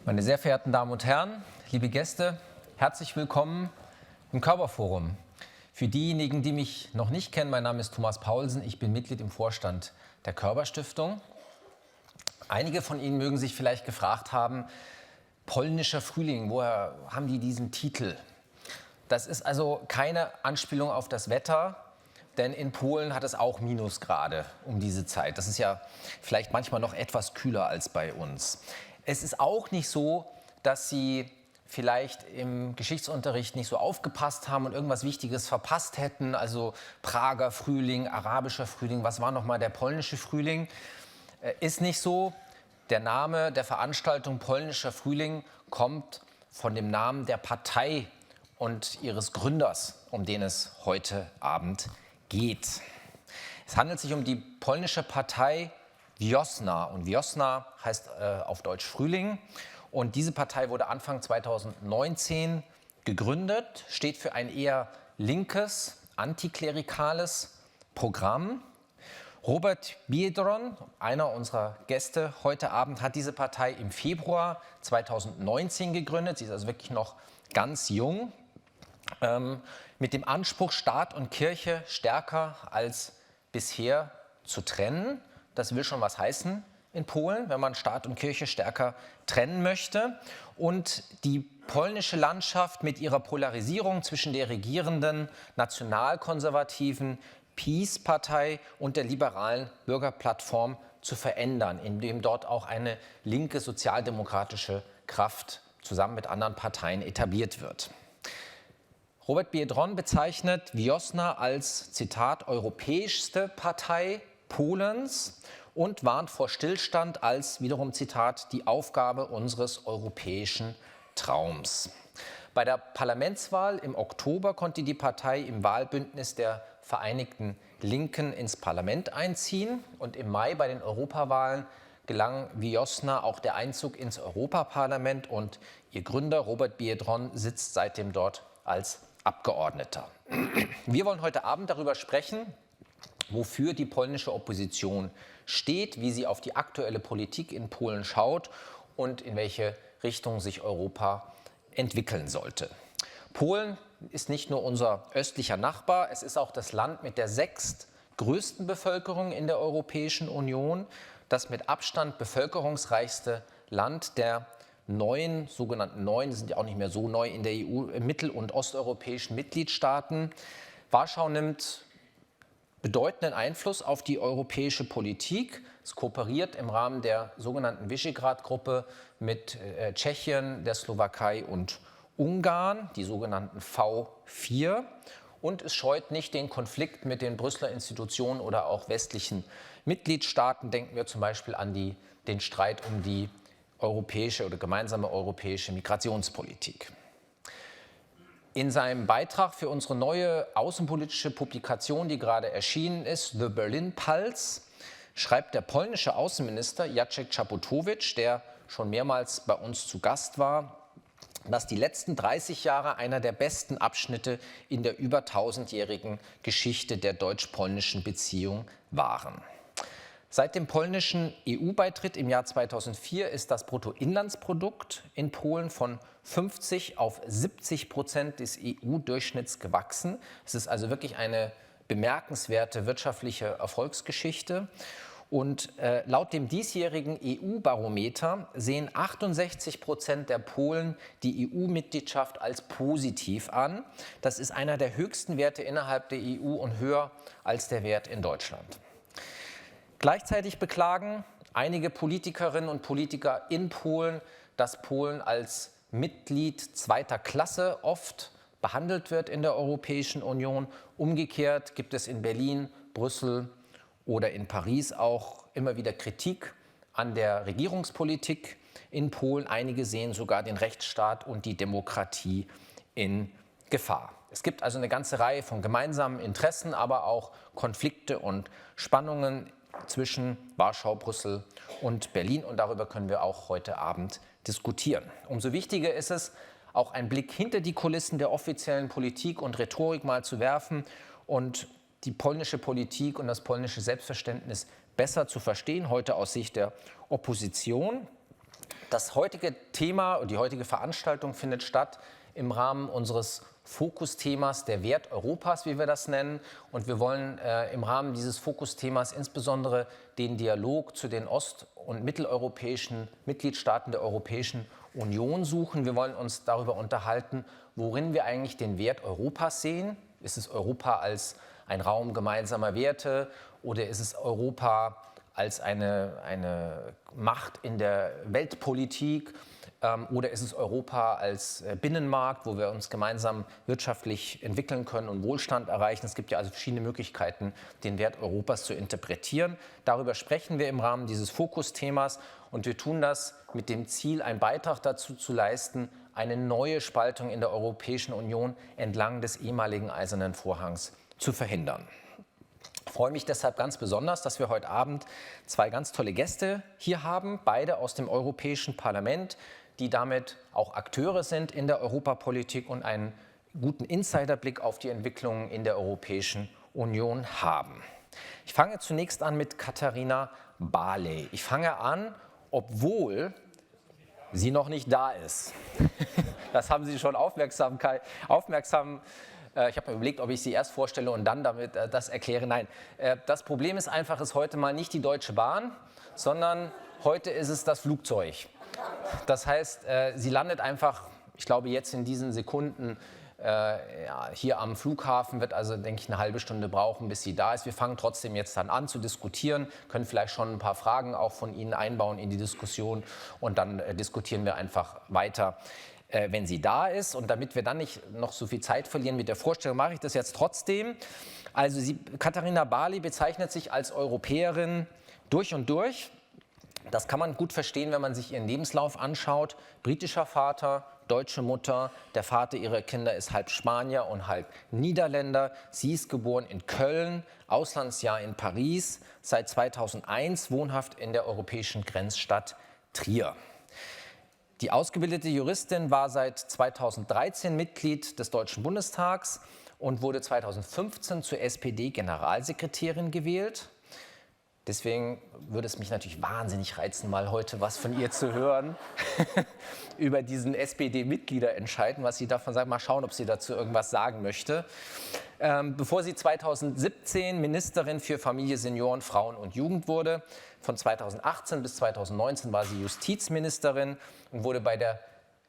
Meine sehr verehrten Damen und Herren, liebe Gäste, herzlich willkommen im KörberForum. Für diejenigen, die mich noch nicht kennen, mein Name ist Thomas Paulsen, ich bin Mitglied im Vorstand der Körber-Stiftung. Einige von Ihnen mögen sich vielleicht gefragt haben, Polnischer Frühling, woher haben die diesen Titel? Das ist also keine Anspielung auf das Wetter, denn in Polen hat es auch Minusgrade um diese Zeit. Das ist ja vielleicht manchmal noch etwas kühler als bei uns. Es ist auch nicht so, dass Sie vielleicht im Geschichtsunterricht nicht so aufgepasst haben und irgendwas Wichtiges verpasst hätten. Also Prager Frühling, arabischer Frühling, was war nochmal der polnische Frühling? Ist nicht so. Der Name der Veranstaltung Polnischer Frühling kommt von dem Namen der Partei und ihres Gründers, um den es heute Abend geht. Es handelt sich um die polnische Partei Wiosna. Und Wiosna heißt auf Deutsch Frühling. Und diese Partei wurde Anfang 2019 gegründet, steht für ein eher linkes, antiklerikales Programm. Robert Biedroń, einer unserer Gäste heute Abend, hat diese Partei im Februar 2019 gegründet. Sie ist also wirklich noch ganz jung, mit dem Anspruch, Staat und Kirche stärker als bisher zu trennen. Das will schon was heißen in Polen, wenn man Staat und Kirche stärker trennen möchte. Und die polnische Landschaft mit ihrer Polarisierung zwischen der regierenden nationalkonservativen PiS-Partei und der liberalen Bürgerplattform zu verändern, indem dort auch eine linke sozialdemokratische Kraft zusammen mit anderen Parteien etabliert wird. Robert Biedroń bezeichnet Wiosna als, Zitat, europäischste Partei Polens und warnt vor Stillstand als, wiederum Zitat, die Aufgabe unseres europäischen Traums. Bei der Parlamentswahl im Oktober konnte die Partei im Wahlbündnis der Vereinigten Linken ins Parlament einziehen und im Mai bei den Europawahlen gelang Wiosna auch der Einzug ins Europaparlament und ihr Gründer Robert Biedroń sitzt seitdem dort als Abgeordneter. Wir wollen heute Abend darüber sprechen, wofür die polnische Opposition steht, wie sie auf die aktuelle Politik in Polen schaut und in welche Richtung sich Europa entwickeln sollte. Polen ist nicht nur unser östlicher Nachbar, es ist auch das Land mit der sechstgrößten Bevölkerung in der Europäischen Union, das mit Abstand bevölkerungsreichste Land der neuen, sogenannten neuen, die sind ja auch nicht mehr so neu in der EU, mittel- und osteuropäischen Mitgliedstaaten. Warschau nimmt bedeutenden Einfluss auf die europäische Politik. Es kooperiert im Rahmen der sogenannten Visegrad-Gruppe mit Tschechien, der Slowakei und Ungarn, die sogenannten V4. Und es scheut nicht den Konflikt mit den Brüsseler Institutionen oder auch westlichen Mitgliedstaaten. Denken wir zum Beispiel an den Streit um die europäische oder gemeinsame europäische Migrationspolitik. In seinem Beitrag für unsere neue außenpolitische Publikation, die gerade erschienen ist, The Berlin Pulse, schreibt der polnische Außenminister Jacek Czaputowicz, der schon mehrmals bei uns zu Gast war, dass die letzten 30 Jahre einer der besten Abschnitte in der über 1000-jährigen Geschichte der deutsch-polnischen Beziehung waren. Seit dem polnischen EU-Beitritt im Jahr 2004 ist das Bruttoinlandsprodukt in Polen von 50 auf 70% des EU-Durchschnitts gewachsen. Es ist also wirklich eine bemerkenswerte wirtschaftliche Erfolgsgeschichte. Und laut dem diesjährigen EU-Barometer sehen 68% der Polen die EU-Mitgliedschaft als positiv an. Das ist einer der höchsten Werte innerhalb der EU und höher als der Wert in Deutschland. Gleichzeitig beklagen einige Politikerinnen und Politiker in Polen, dass Polen als Mitglied zweiter Klasse oft behandelt wird in der Europäischen Union. Umgekehrt gibt es in Berlin, Brüssel oder in Paris auch immer wieder Kritik an der Regierungspolitik in Polen. Einige sehen sogar den Rechtsstaat und die Demokratie in Gefahr. Es gibt also eine ganze Reihe von gemeinsamen Interessen, aber auch Konflikte und Spannungen zwischen Warschau, Brüssel und Berlin. Und darüber können wir auch heute Abend diskutieren. Umso wichtiger ist es, auch einen Blick hinter die Kulissen der offiziellen Politik und Rhetorik mal zu werfen und die polnische Politik und das polnische Selbstverständnis besser zu verstehen, heute aus Sicht der Opposition. Das heutige Thema und die heutige Veranstaltung findet statt im Rahmen unseres Fokusthemas der Wert Europas, wie wir das nennen. Und wir wollen im Rahmen dieses Fokusthemas insbesondere den Dialog zu den ost- und mitteleuropäischen Mitgliedstaaten der Europäischen Union suchen. Wir wollen uns darüber unterhalten, worin wir eigentlich den Wert Europas sehen. Ist es Europa als ein Raum gemeinsamer Werte oder ist es Europa als eine Macht in der Weltpolitik oder ist es Europa als Binnenmarkt, wo wir uns gemeinsam wirtschaftlich entwickeln können und Wohlstand erreichen. Es gibt ja also verschiedene Möglichkeiten, den Wert Europas zu interpretieren. Darüber sprechen wir im Rahmen dieses Fokusthemas und wir tun das mit dem Ziel, einen Beitrag dazu zu leisten, eine neue Spaltung in der Europäischen Union entlang des ehemaligen Eisernen Vorhangs zu verhindern. Ich freue mich deshalb ganz besonders, dass wir heute Abend zwei ganz tolle Gäste hier haben, beide aus dem Europäischen Parlament, die damit auch Akteure sind in der Europapolitik und einen guten Insiderblick auf die Entwicklungen in der Europäischen Union haben. Ich fange zunächst an mit Katarina Barley. Ich fange an, obwohl sie noch nicht da ist. Das haben Sie schon aufmerksam. Ich habe mir überlegt, ob ich sie erst vorstelle und dann damit das erkläre. Nein, das Problem ist einfach, ist heute mal nicht die Deutsche Bahn, sondern heute ist es das Flugzeug. Das heißt, sie landet einfach, ich glaube jetzt in diesen Sekunden hier am Flughafen, wird also, denke ich, eine halbe Stunde brauchen, bis sie da ist. Wir fangen trotzdem jetzt dann an zu diskutieren, können vielleicht schon ein paar Fragen auch von Ihnen einbauen in die Diskussion und dann diskutieren wir einfach weiter, wenn sie da ist. Und damit wir dann nicht noch so viel Zeit verlieren mit der Vorstellung, mache ich das jetzt trotzdem. Also Katarina Barley bezeichnet sich als Europäerin durch und durch. Das kann man gut verstehen, wenn man sich ihren Lebenslauf anschaut. Britischer Vater, deutsche Mutter, der Vater ihrer Kinder ist halb Spanier und halb Niederländer. Sie ist geboren in Köln, Auslandsjahr in Paris, seit 2001 wohnhaft in der europäischen Grenzstadt Trier. Die ausgebildete Juristin war seit 2013 Mitglied des Deutschen Bundestags und wurde 2015 zur SPD-Generalsekretärin gewählt. Deswegen würde es mich natürlich wahnsinnig reizen, mal heute was von ihr zu hören, über diesen SPD-Mitgliederentscheid, was sie davon sagt. Mal schauen, ob sie dazu irgendwas sagen möchte. Bevor sie 2017 Ministerin für Familie, Senioren, Frauen und Jugend wurde, von 2018 bis 2019 war sie Justizministerin und wurde bei der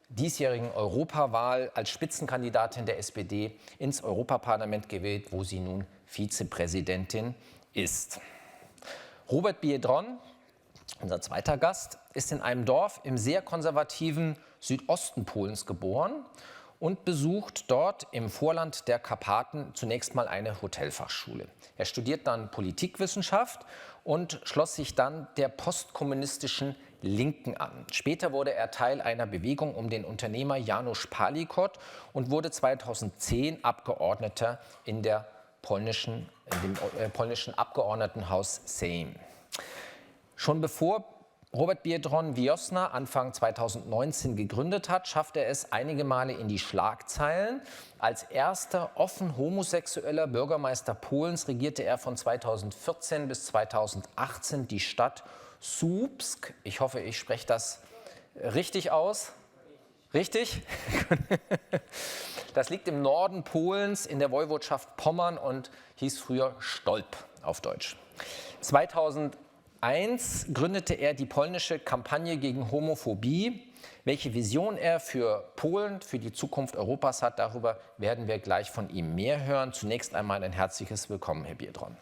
diesjährigen Europawahl als Spitzenkandidatin der SPD ins Europaparlament gewählt, wo sie nun Vizepräsidentin ist. Robert Biedroń, unser zweiter Gast, ist in einem Dorf im sehr konservativen Südosten Polens geboren und besucht dort im Vorland der Karpaten zunächst mal eine Hotelfachschule. Er studiert dann Politikwissenschaft und schloss sich dann der postkommunistischen Linken an. Später wurde er Teil einer Bewegung um den Unternehmer Janusz Palikot und wurde 2010 Abgeordneter in dem polnischen Abgeordnetenhaus Sejm. Schon bevor Robert Biedroń Wiosna Anfang 2019 gegründet hat, schaffte er es einige Male in die Schlagzeilen. Als erster offen homosexueller Bürgermeister Polens regierte er von 2014 bis 2018 die Stadt Słupsk. Ich hoffe, ich spreche das richtig aus. Richtig? Das liegt im Norden Polens in der Woiwodschaft Pommern und hieß früher Stolp auf Deutsch. 2001 gründete er die polnische Kampagne gegen Homophobie. Welche Vision er für Polen, für die Zukunft Europas hat, darüber werden wir gleich von ihm mehr hören. Zunächst einmal ein herzliches Willkommen, Herr Biedroń.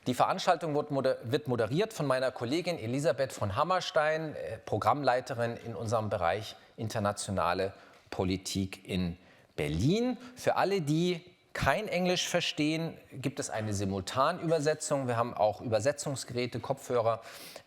Die Veranstaltung wird moderiert von meiner Kollegin Elisabeth von Hammerstein, Programmleiterin in unserem Bereich Internationale Politik in Berlin. Für alle, die kein Englisch verstehen, gibt es eine Simultanübersetzung. Wir haben auch Übersetzungsgeräte, Kopfhörer.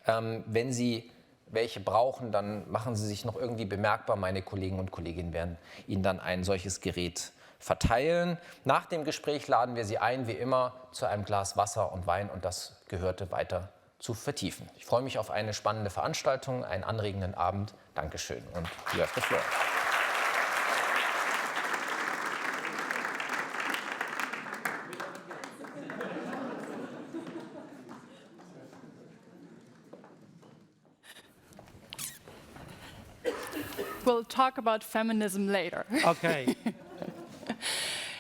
Wenn Sie welche brauchen, dann machen Sie sich noch irgendwie bemerkbar. Meine Kollegen und Kolleginnen werden Ihnen dann ein solches Gerät verteilen. Nach dem Gespräch laden wir Sie ein, wie immer, zu einem Glas Wasser und Wein und das Gehörte weiter zu vertiefen. Ich freue mich auf eine spannende Veranstaltung, einen anregenden Abend. Dankeschön und you have the floor. we'll talk about feminism later. Okay.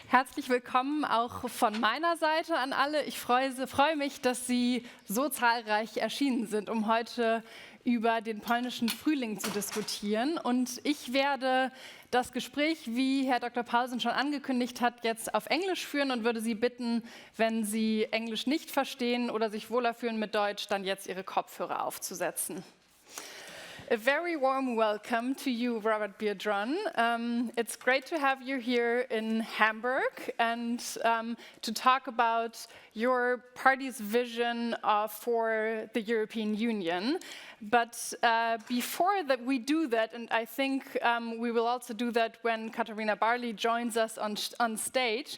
Herzlich willkommen auch von meiner Seite an alle. Ich freue mich, dass Sie so zahlreich erschienen sind, um heute über den polnischen Frühling zu diskutieren. Und ich werde das Gespräch, wie Herr Dr. Paulsen schon angekündigt hat, jetzt auf Englisch führen und würde Sie bitten, wenn Sie Englisch nicht verstehen oder sich wohler fühlen mit Deutsch, dann jetzt Ihre Kopfhörer aufzusetzen. A very warm welcome to you, Robert Biedroń. It's great to have you here in Hamburg and to talk about your party's vision for the European Union. But before that we do that, and I think we will also do that when Katarina Barley joins us on stage,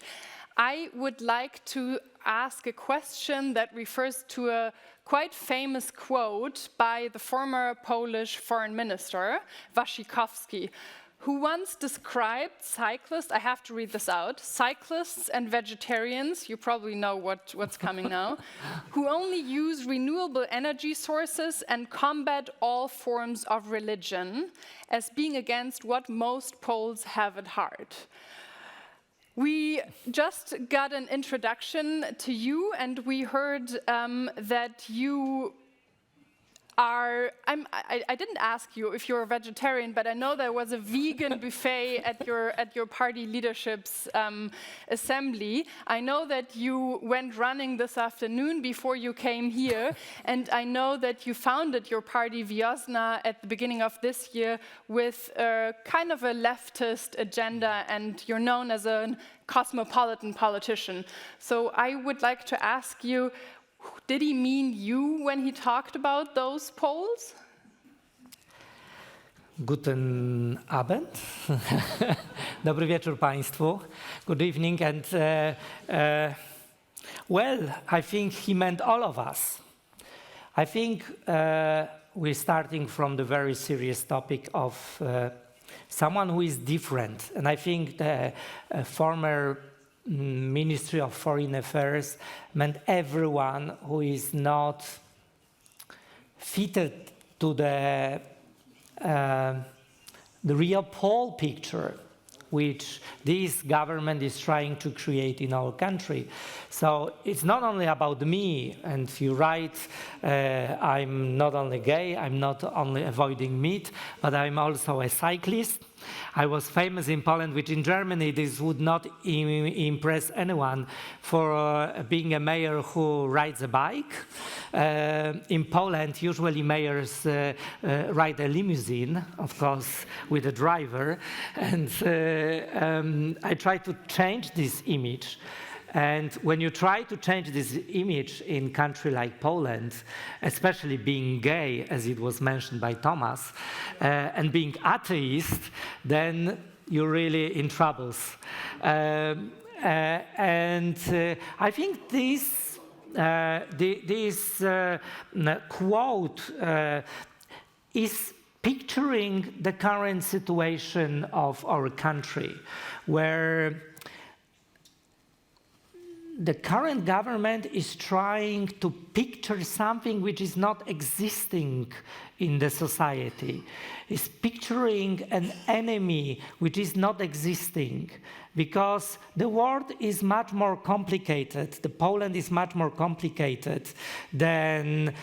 I would like to ask a question that refers to a quite famous quote by the former Polish foreign minister, Waszczykowski, who once described cyclists, I have to read this out, cyclists and vegetarians, you probably know what's coming now, who only use renewable energy sources and combat all forms of religion as being against what most Poles have at heart. We just got an introduction to you, and we heard that you are, I didn't ask you if you're a vegetarian, but I know there was a vegan buffet at your party leadership's assembly. I know that you went running this afternoon before you came here, and I know that you founded your party Wiosna at the beginning of this year with a kind of a leftist agenda, and you're known as a cosmopolitan politician. So I would like to ask you, did he mean you when he talked about those Poles? Guten Abend. Dobry wieczór Państwu. Good evening. And well, I think he meant all of us. I think we're starting from the very serious topic of someone who is different. And I think the former Ministry of Foreign Affairs meant everyone who is not fitted to the real Pole picture which this government is trying to create in our country. So it's not only about me, and you're right, I'm not only gay, I'm not only avoiding meat, but I'm also a cyclist. I was famous in Poland, which in Germany this would not impress anyone, for being a mayor who rides a bike. In Poland, usually mayors ride a limousine, of course, with a driver. And I try to change this image. And when you try to change this image in a country like Poland, especially being gay, as it was mentioned by Thomas, and being atheist, then you're really in troubles. I think this quote is picturing the current situation of our country, where the current government is trying to picture something which is not existing in the society. It's picturing an enemy which is not existing, because the world is much more complicated. The Poland is much more complicated than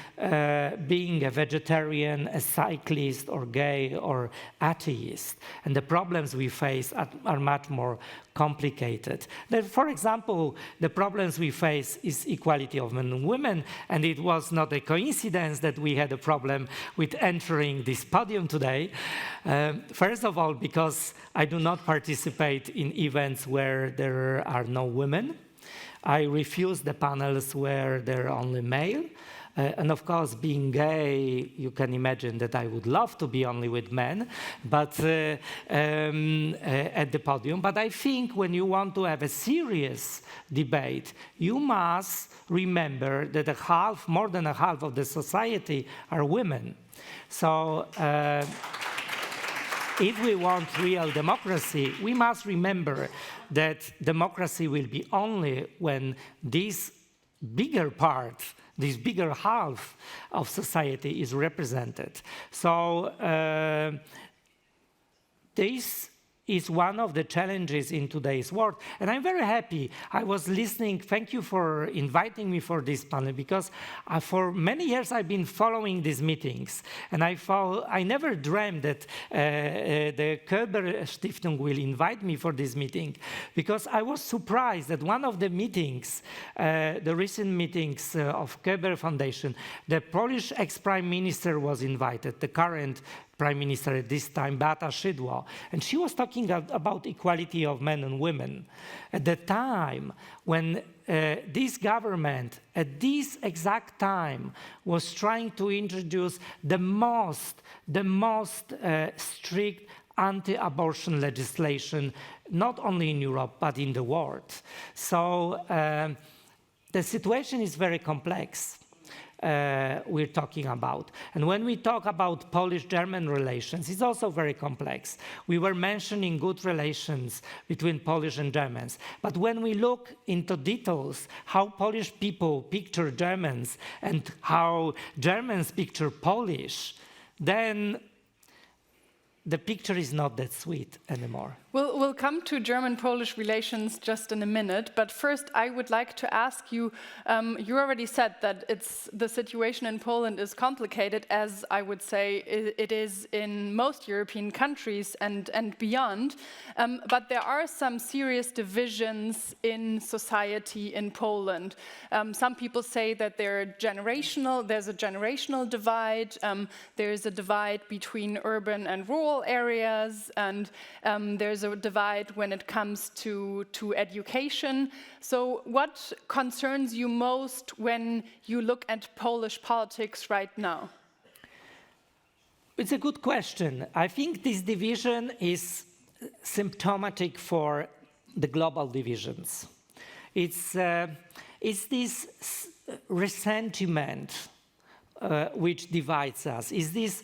being a vegetarian, a cyclist, or gay, or atheist. And the problems we face are much more complicated. For example, the problems we face is equality of men and women, and it was not a coincidence that we had a problem with entering this podium today. First of all, because I do not participate in events where there are no women. I refuse the panels where there are only male. And of course, being gay, you can imagine that I would love to be only with men, but at the podium. But I think when you want to have a serious debate, you must remember that more than a half of the society are women. So if we want real democracy, we must remember that democracy will be only when this bigger part, this bigger half of society is represented. So this is one of the challenges in today's world. And I'm very happy. I was listening. Thank you for inviting me for this panel, because for many years I've been following these meetings. And I never dreamed that the Körber-Stiftung will invite me for this meeting, because I was surprised that one of the meetings, the recent meetings of Körber Foundation, the Polish ex-prime minister was invited, the current Prime Minister at this time, Beata Szydło, and she was talking about equality of men and women. At the time when this government, at this exact time, was trying to introduce the most strict anti-abortion legislation, not only in Europe, but in the world. So the situation is very complex. We're talking about. And when we talk about Polish-German relations, it's also very complex. We were mentioning good relations between Polish and Germans. But when we look into details, how Polish people picture Germans and how Germans picture Polish, then the picture is not that sweet anymore. We'll come to German-Polish relations just in a minute, but first I would like to ask you, you already said that the situation in Poland is complicated, as I would say it is in most European countries and beyond, but there are some serious divisions in society in Poland. Some people say that there's a generational divide, there's a divide between urban and rural areas, and there's a divide when it comes to education. So what concerns you most when you look at Polish politics right now? It's a good question. I think this division is symptomatic for the global divisions. It's this resentment which divides us. Is this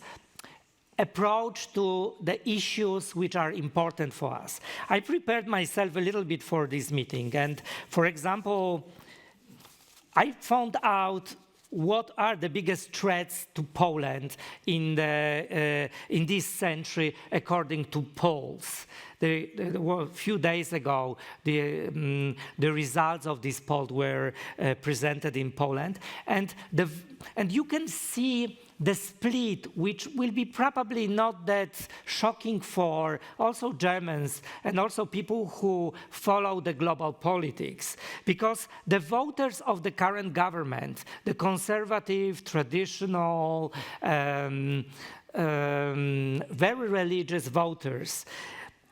approach to the issues which are important for us. I prepared myself a little bit for this meeting, and for example, I found out what are the biggest threats to Poland in this century according to polls. A few days ago, the results of this poll were presented in Poland, and you can see the split, which will be probably not that shocking for also Germans and also people who follow the global politics. Because the voters of the current government, the conservative, traditional, very religious voters,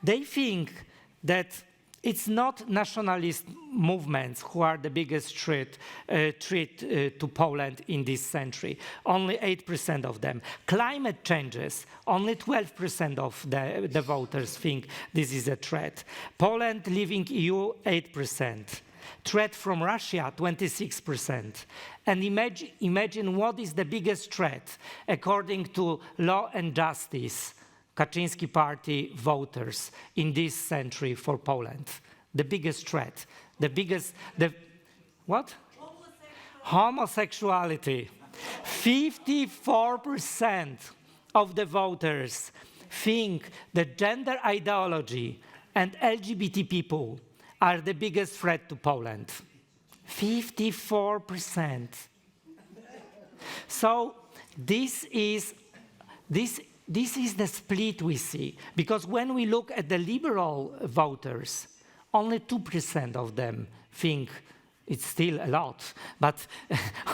they think that it's not nationalist movements who are the biggest threat to Poland in this century. Only 8% of them. Climate changes, only 12% of the voters think this is a threat. Poland leaving EU, 8%. Threat from Russia, 26%. And imagine what is the biggest threat according to Law and Justice, Kaczyński party voters in this century for Poland. The biggest threat, what? Homosexuality. 54% of the voters think that gender ideology and LGBT people are the biggest threat to Poland. 54%. So this is the split we see, because when we look at the liberal voters, only 2% of them think, it's still a lot, but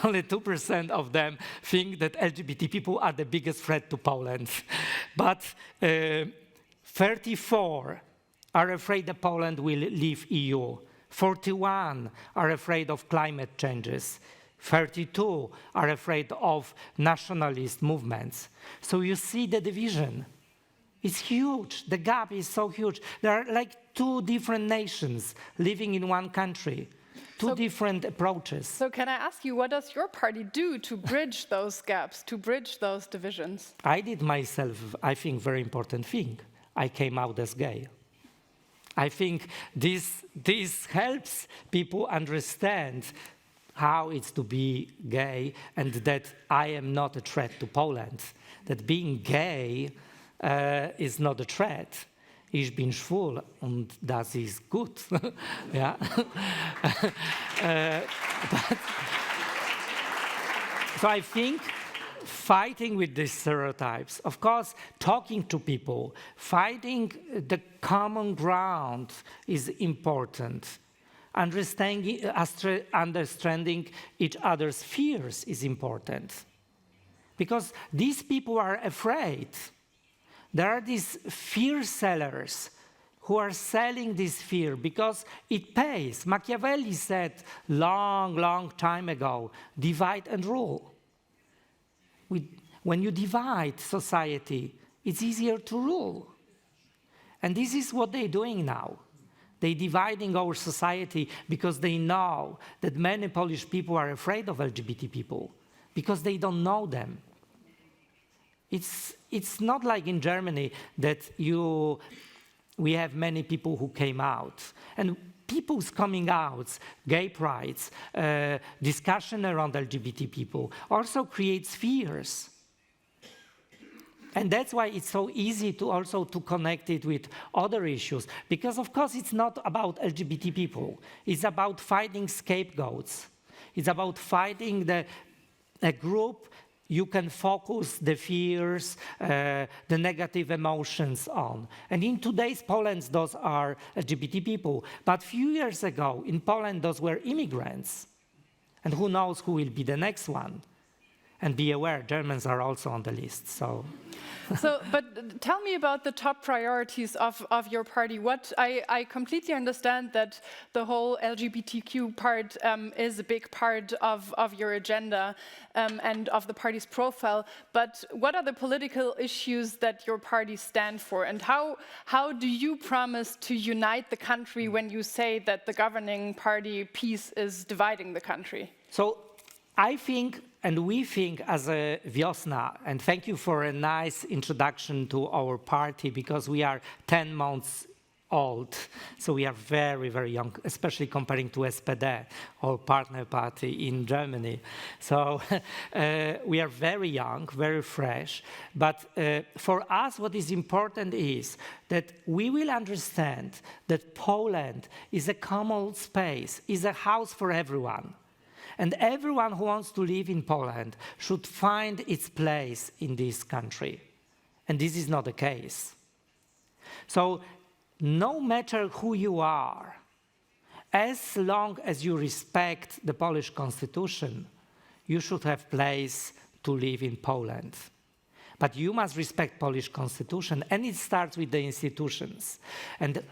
only 2% of them think that LGBT people are the biggest threat to Poland. But 34 are afraid that Poland will leave EU. 41 are afraid of climate changes. 32 are afraid of nationalist movements. So you see the division. It's huge. The gap is so huge. There are like two different nations living in one country, two different approaches. So can I ask you, what does your party do to bridge those gaps, to bridge those divisions? I did myself, I think, very important thing. I came out as gay. I think this helps people understand how it's to be gay, and that I am not a threat to Poland, that being gay is not a threat. ich bin schwul und das ist gut. Yeah. So I think fighting with these stereotypes, of course, talking to people, finding the common ground is important. Understanding each other's fears is important. Because these people are afraid. There are these fear sellers who are selling this fear because it pays. Machiavelli said long time ago, divide and rule. When you divide society, it's easier to rule. And this is what they're doing now. They're dividing our society because they know that many Polish people are afraid of LGBT people, because they don't know them. It's not like in Germany that we have many people who came out. And people's coming out, gay rights, discussion around LGBT people also creates fears. And that's why it's so easy to also to connect it with other issues. Because of course it's not about LGBT people. It's about fighting scapegoats. It's about fighting a group you can focus the fears, the negative emotions on. And in today's Poland, those are LGBT people. But a few years ago, in Poland, those were immigrants. And who knows who will be the next one? And be aware, Germans are also on the list. But tell me about the top priorities of your party. I completely understand that the whole LGBTQ part is a big part of your agenda and of the party's profile. But what are the political issues that your party stands for? And how do you promise to unite the country when you say that the governing party PiS is dividing the country? So I think, and we think as a Wiosna, and thank you for a nice introduction to our party, because we are 10 months old, so we are very, very young, especially comparing to SPD, our partner party in Germany. So we are very young, very fresh, but for us what is important is that we will understand that Poland is a common space, is a house for everyone. And everyone who wants to live in Poland should find its place in this country. And this is not the case. So no matter who you are, as long as you respect the Polish constitution, you should have place to live in Poland. But you must respect Polish constitution, and it starts with the institutions. And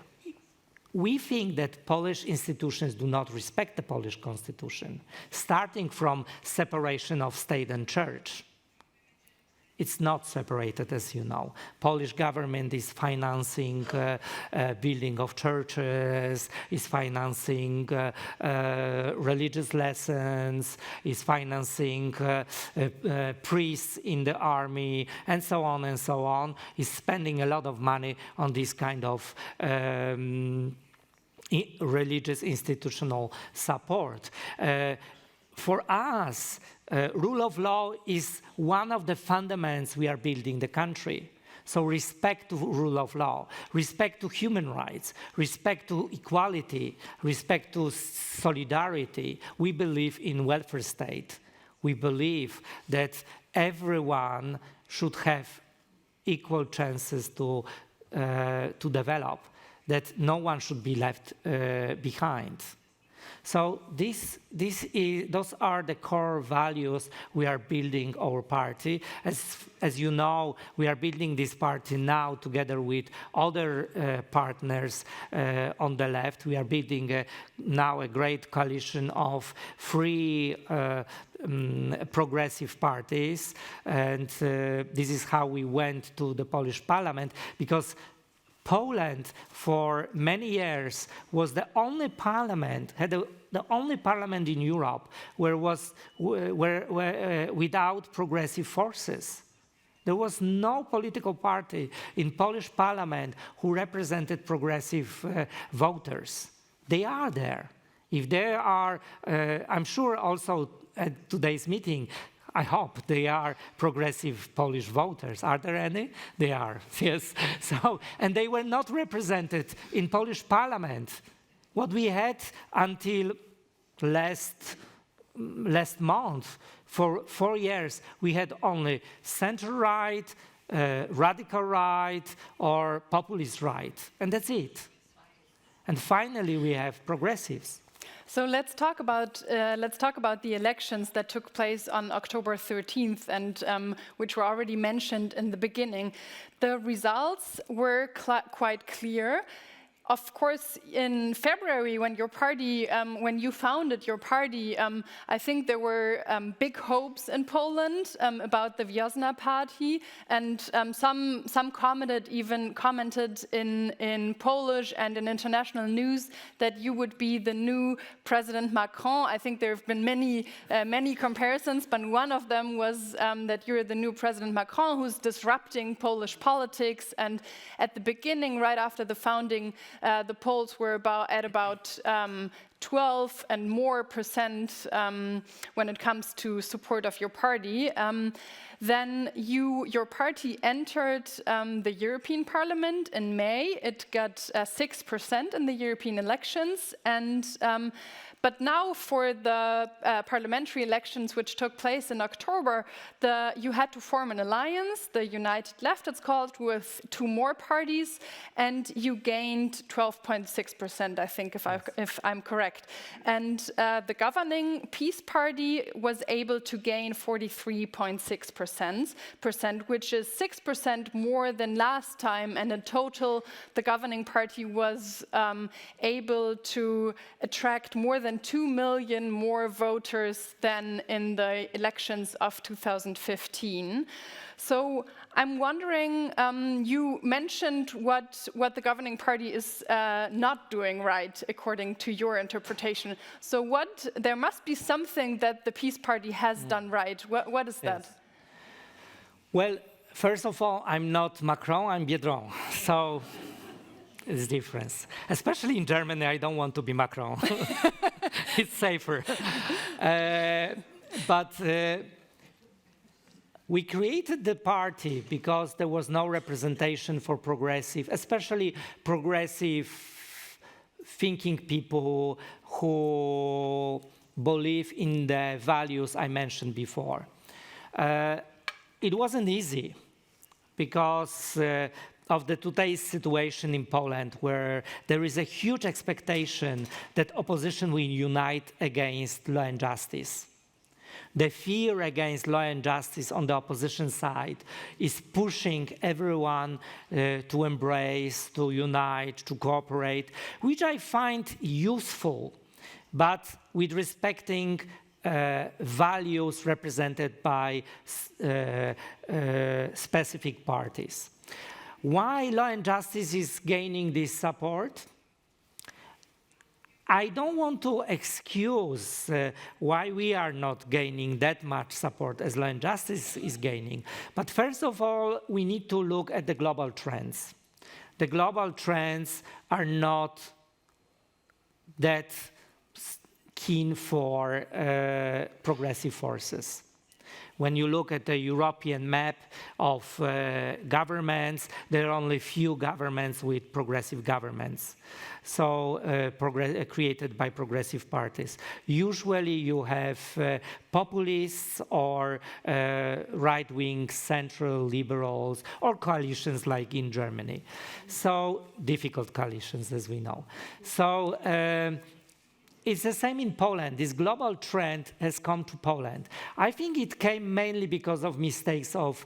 we think that Polish institutions do not respect the Polish constitution, starting from separation of state and church. It's not separated, as you know. Polish government is financing building of churches, is financing religious lessons, is financing priests in the army, and so on, is spending a lot of money on this kind of religious institutional support. For us, rule of law is one of the fundamentals we are building the country. So respect to rule of law, respect to human rights, respect to equality, respect to solidarity. We believe in welfare state. We believe that everyone should have equal chances to develop, that no one should be left behind. So those are the core values we are building our party. As you know, we are building this party now together with other partners on the left. We are building now a great coalition of three progressive parties. And this is how we went to the Polish parliament, because Poland, for many years, was the only parliament, the only parliament in Europe where without progressive forces. There was no political party in Polish parliament who represented progressive voters. They are there. If there are, I'm sure also at today's meeting, I hope they are progressive Polish voters. Are there any? They are, yes. So, and they were not represented in Polish parliament. What we had until last month, for 4 years, we had only center-right, radical right, or populist right, and that's it. And finally, we have progressives. So let's talk about the elections that took place on October 13th, and which were already mentioned in the beginning. The results were quite clear. Of course, in February, when your party, when you founded your party, I think there were big hopes in Poland about the Wiosna party, and some commented in Polish and in international news that you would be the new President Macron. I think there have been many comparisons, but one of them was that you're the new President Macron, who's disrupting Polish politics. And at the beginning, right after the founding, the polls were at about 12% and more when it comes to support of your party. Then your party entered the European Parliament in May. It got 6% in the European elections, and but now for the parliamentary elections, which took place in October, you had to form an alliance, the United Left it's called, with 2 more parties, and you gained 12.6%, I think, if I'm correct. And the governing Peace Party was able to gain 43.6%, which is 6% more than last time, and in total, the governing party was able to attract more than 2 million more voters than in the elections of 2015. So I'm wondering, you mentioned what the governing party is not doing right, according to your interpretation. So there must be something that the Peace Party has done right. What is that? Well, first of all, I'm not Macron, I'm Biedroń. So it's difference. Especially in Germany, I don't want to be Macron. It's safer. But we created the party because there was no representation for progressive, especially progressive thinking people who believe in the values I mentioned before. It wasn't easy because of today's situation in Poland, where there is a huge expectation that opposition will unite against law and justice. The fear against law and justice on the opposition side is pushing everyone to embrace, to unite, to cooperate, which I find useful, but with respecting values represented by specific parties. Why law and justice is gaining this support? I don't want to excuse why we are not gaining that much support as law and justice is gaining. But first of all, we need to look at the global trends. The global trends are not that keen for progressive forces. When you look at the European map of governments, there are only few governments with progressive governments, so created by progressive parties. Usually you have populists or right-wing central liberals or coalitions like in Germany. So difficult coalitions, as we know. So it's the same in Poland. This global trend has come to Poland. I think it came mainly because of mistakes of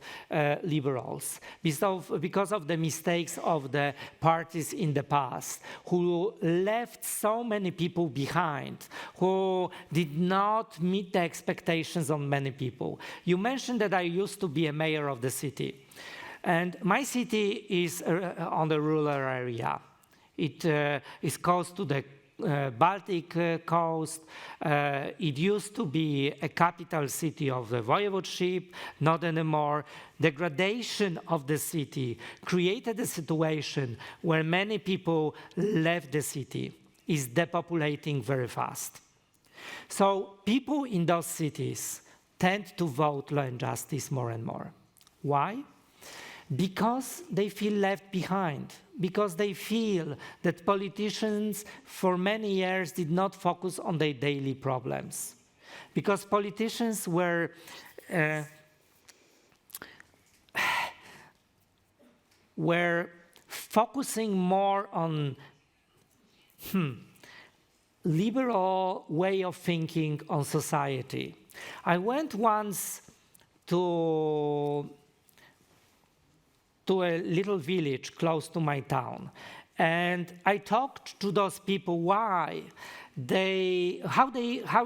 liberals, because of the mistakes of the parties in the past, who left so many people behind, who did not meet the expectations of many people. You mentioned that I used to be a mayor of the city. And my city is on the rural area. It is close to the Baltic coast. It used to be a capital city of the voivodeship, not anymore. Degradation of the city created a situation where many people left the city, is depopulating very fast. So people in those cities tend to vote Law and Justice more and more. Why? Because they feel left behind, because they feel that politicians for many years did not focus on their daily problems, because politicians were focusing more on liberal way of thinking on society. I went once to a little village close to my town, and I talked to those people how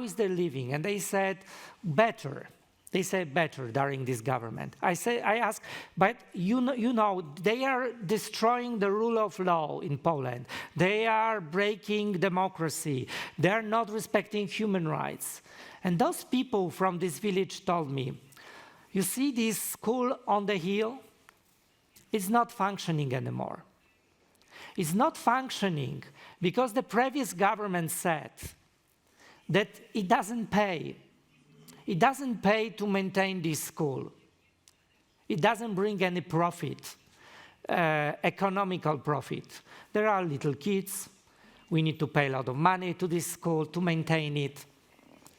is their living, and they said better. They said better during this government. I asked, but you know, they are destroying the rule of law in Poland. They are breaking democracy. They are not respecting human rights. And those people from this village told me, you see this school on the hill? It's not functioning anymore. It's not functioning because the previous government said that it doesn't pay. It doesn't pay to maintain this school. It doesn't bring any profit, economical profit. There are little kids. We need to pay a lot of money to this school to maintain it.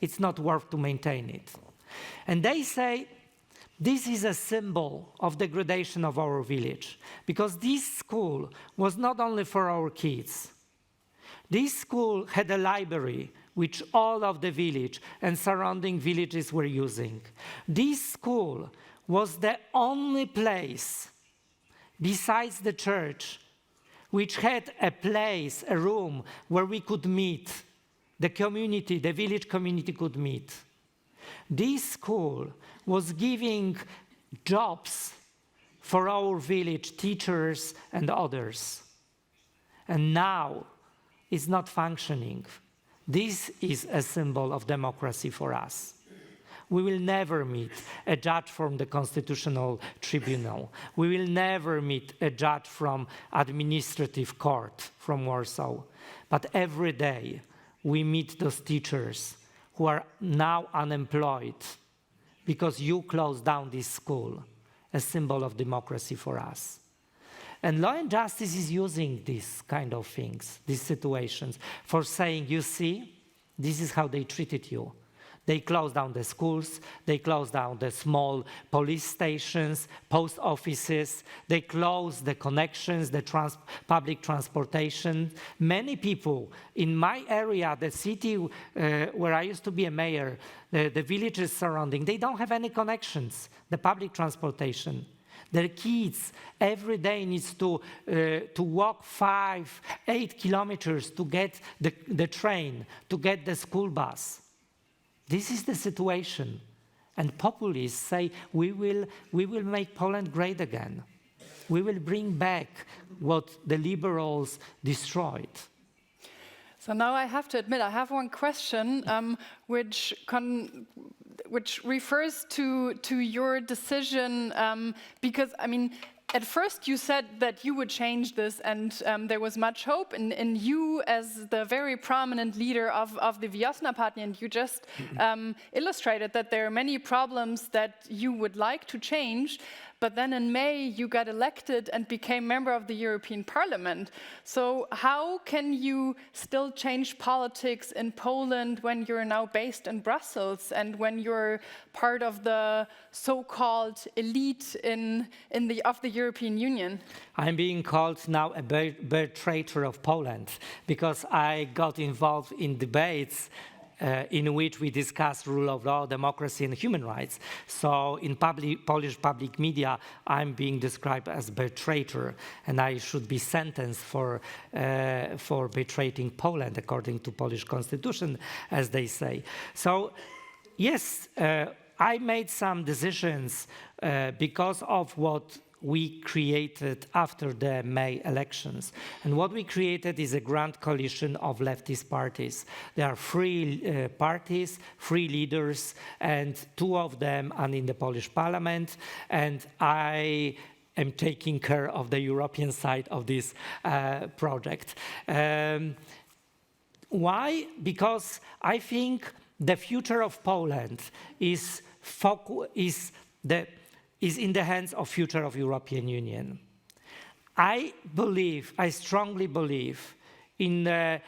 It's not worth to maintain it. And they say, this is a symbol of degradation of our village, because this school was not only for our kids. This school had a library which all of the village and surrounding villages were using. This school was the only place, besides the church, which had a place, a room, where we could meet. The community, the village community could meet. This school was giving jobs for our village teachers and others. And now it's not functioning. This is a symbol of democracy for us. We will never meet a judge from the Constitutional Tribunal. We will never meet a judge from administrative court from Warsaw. But every day we meet those teachers who are now unemployed because you closed down this school, a symbol of democracy for us. And Law and Justice is using these kind of things, these situations, for saying, you see, this is how they treated you. They closed down the schools, they closed down the small police stations, post offices, they closed the connections, the public transportation. Many people in my area, the city where I used to be a mayor, the villages surrounding, they don't have any connections, the public transportation. Their kids every day needs to walk 5-8 kilometers to get the train, to get the school bus. This is the situation. And populists say, we will make Poland great again. We will bring back what the liberals destroyed. So now I have to admit, I have one question which refers to your decision, because, I mean, at first you said that you would change this, and there was much hope in you as the very prominent leader of the Wiosna party, and you just illustrated that there are many problems that you would like to change. But then in May, you got elected and became member of the European Parliament. So how can you still change politics in Poland when you're now based in Brussels and when you're part of the so-called elite of the European Union? I'm being called now a bird traitor of Poland because I got involved in debates in which we discuss rule of law, democracy, and human rights. So in Polish public media, I'm being described as a traitor, and I should be sentenced for betraying Poland, according to Polish constitution, as they say. So yes, I made some decisions because of what we created after the May elections. And what we created is a grand coalition of leftist parties. There are three parties, three leaders, and two of them are in the Polish parliament. And I am taking care of the European side of this project. Why? Because I think the future of Poland is is in the hands of future of European Union. I strongly believe in the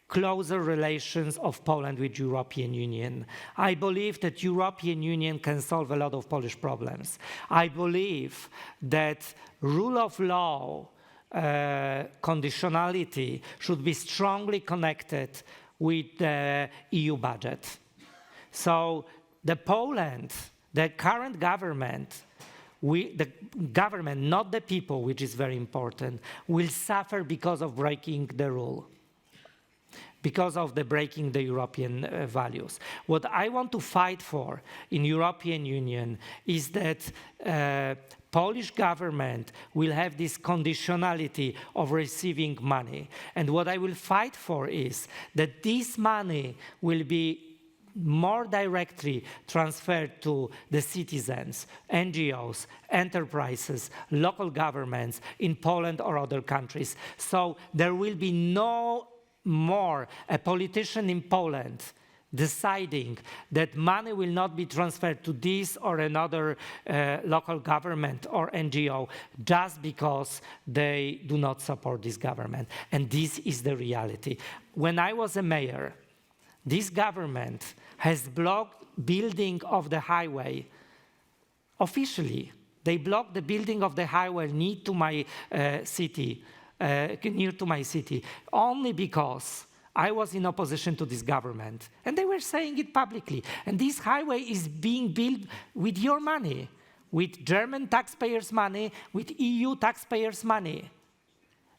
closer relations of Poland with European Union. I believe that European Union can solve a lot of Polish problems. I believe that rule of law conditionality should be strongly connected with the EU budget. So the current government, the government, not the people, which is very important, will suffer because of breaking the rule, because of breaking the European values. What I want to fight for in European Union is that Polish government will have this conditionality of receiving money. And what I will fight for is that this money will be more directly transferred to the citizens, NGOs, enterprises, local governments in Poland or other countries. So there will be no more a politician in Poland deciding that money will not be transferred to this or another local government or NGO just because they do not support this government. And this is the reality. When I was a mayor, this government has blocked building of the highway officially. They blocked the building of the highway near to my city, only because I was in opposition to this government. And they were saying it publicly. And this highway is being built with your money, with German taxpayers' money, with EU taxpayers' money.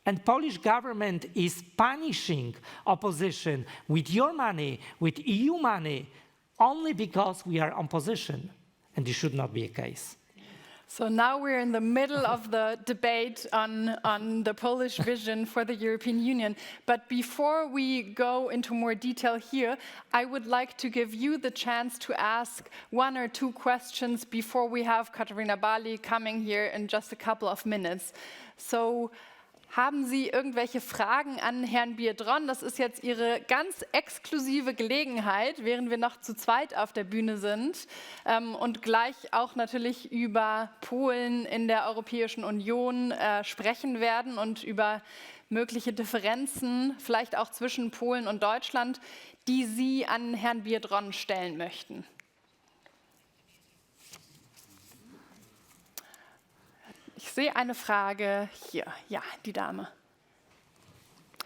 And Polish government is punishing opposition with your money, with EU money, only because we are opposition. And this should not be a case. So now we're in the middle of the debate on the Polish vision for the European Union. But before we go into more detail here, I would like to give you the chance to ask one or two questions before we have Katarina Barley coming here in just a couple of minutes. So, haben Sie irgendwelche Fragen an Herrn Biedroń? Das ist jetzt Ihre ganz exklusive Gelegenheit, während wir noch zu zweit auf der Bühne sind und gleich auch natürlich über Polen in der Europäischen Union sprechen werden und über mögliche Differenzen, vielleicht auch zwischen Polen und Deutschland, die Sie an Herrn Biedroń stellen möchten. Ich sehe eine Frage hier. Ja, die Dame.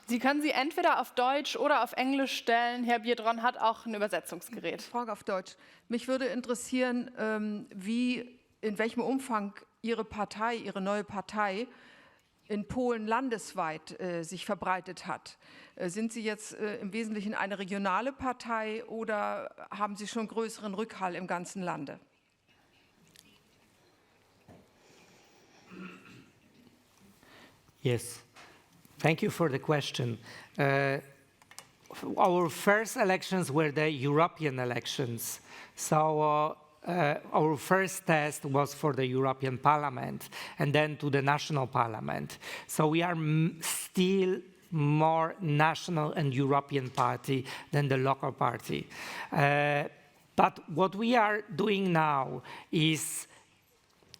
Sie können sie entweder auf Deutsch oder auf Englisch stellen. Herr Biedroń hat auch ein Übersetzungsgerät. Frage auf Deutsch. Mich würde interessieren, in welchem Umfang Ihre Partei, Ihre neue Partei in Polen landesweit sich verbreitet hat. Sind Sie jetzt im Wesentlichen eine regionale Partei oder haben Sie schon größeren Rückhall im ganzen Lande? Yes, thank you for the question. Our first elections were the European elections. So our first test was for the European Parliament and then to the national parliament. So we are still more national and European party than the local party. But what we are doing now is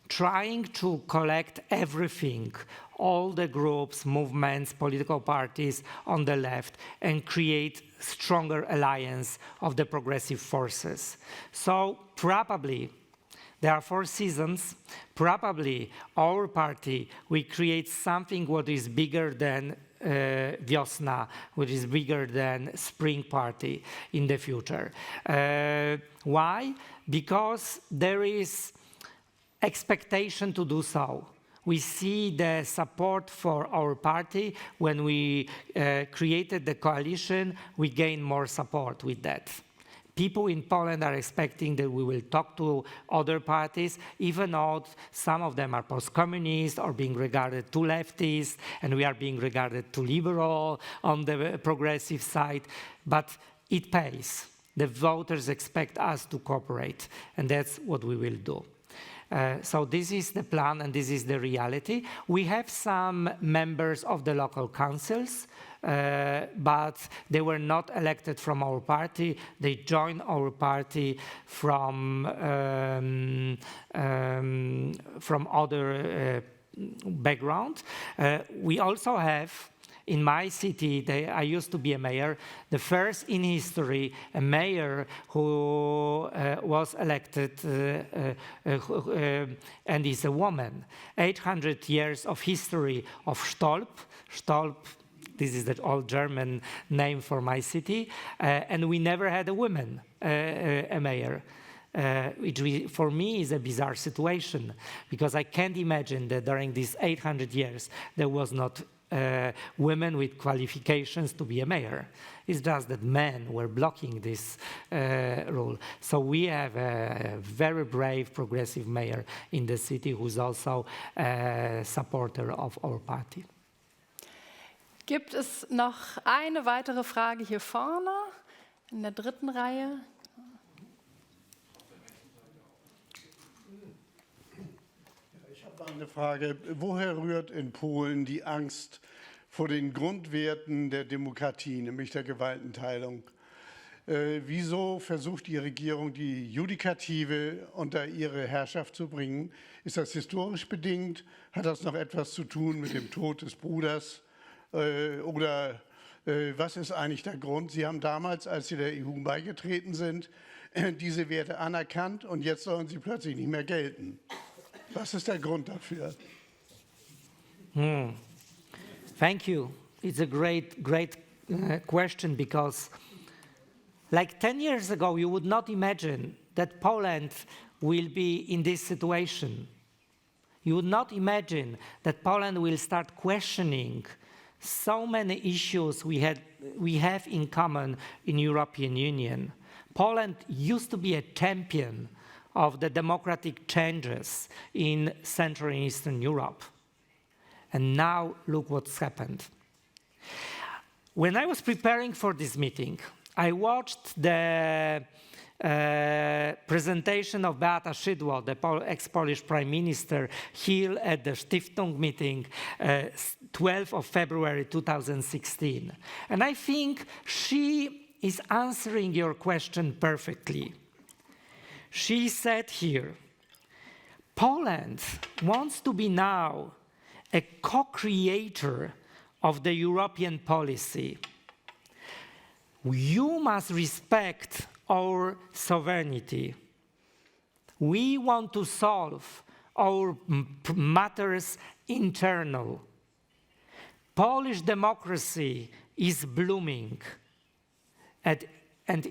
trying to collect everything, all the groups, movements, political parties on the left, and create stronger alliance of the progressive forces. So probably there are 4 seasons. Probably our party will create something what is bigger than Wiosna, which is bigger than Spring Party in the future. Why? Because there is expectation to do so. We see the support for our party. When we created the coalition, we gained more support with that. People in Poland are expecting that we will talk to other parties, even though some of them are post-communist or being regarded too leftist, and we are being regarded too liberal on the progressive side. But it pays. The voters expect us to cooperate, and that's what we will do. So this is the plan and this is the reality. We have some members of the local councils, but they were not elected from our party. They joined our party from other background. We also have, in my city, I used to be a mayor, the first in history, a mayor who was elected and is a woman. 800 years of history of Stolp. Stolp, this is the old German name for my city, and we never had a woman, a mayor. Which for me is a bizarre situation, because I can't imagine that during these 800 years there was not women with qualifications to be a mayor. It's just that men were blocking this rule. So we have a very brave progressive mayor in the city who's also a supporter of our party. Gibt es noch eine weitere Frage hier vorne, in der dritten Reihe? Eine Frage, woher rührt in Polen die Angst vor den Grundwerten der Demokratie, nämlich der Gewaltenteilung? Wieso versucht die Regierung, die Judikative unter ihre Herrschaft zu bringen? Ist das historisch bedingt? Hat das noch etwas zu tun mit dem Tod des Bruders? Oder was ist eigentlich der Grund? Sie haben damals, als Sie der EU beigetreten sind, diese Werte anerkannt und jetzt sollen sie plötzlich nicht mehr gelten. Was ist der Grund dafür? Thank you. It's a great question, because like 10 years ago, you would not imagine that Poland will be in this situation. You would not imagine that Poland will start questioning so many issues we have in common in European Union. Poland used to be a champion of the democratic changes in Central and Eastern Europe. And now look what's happened. When I was preparing for this meeting, I watched the presentation of Beata Szydło, the ex-Polish Prime Minister, here at the Stiftung meeting, 12th of February 2016. And I think she is answering your question perfectly. She said here, Poland wants to be now a co-creator of the European policy. You must respect our sovereignty. We want to solve our matters internal. Polish democracy is blooming. And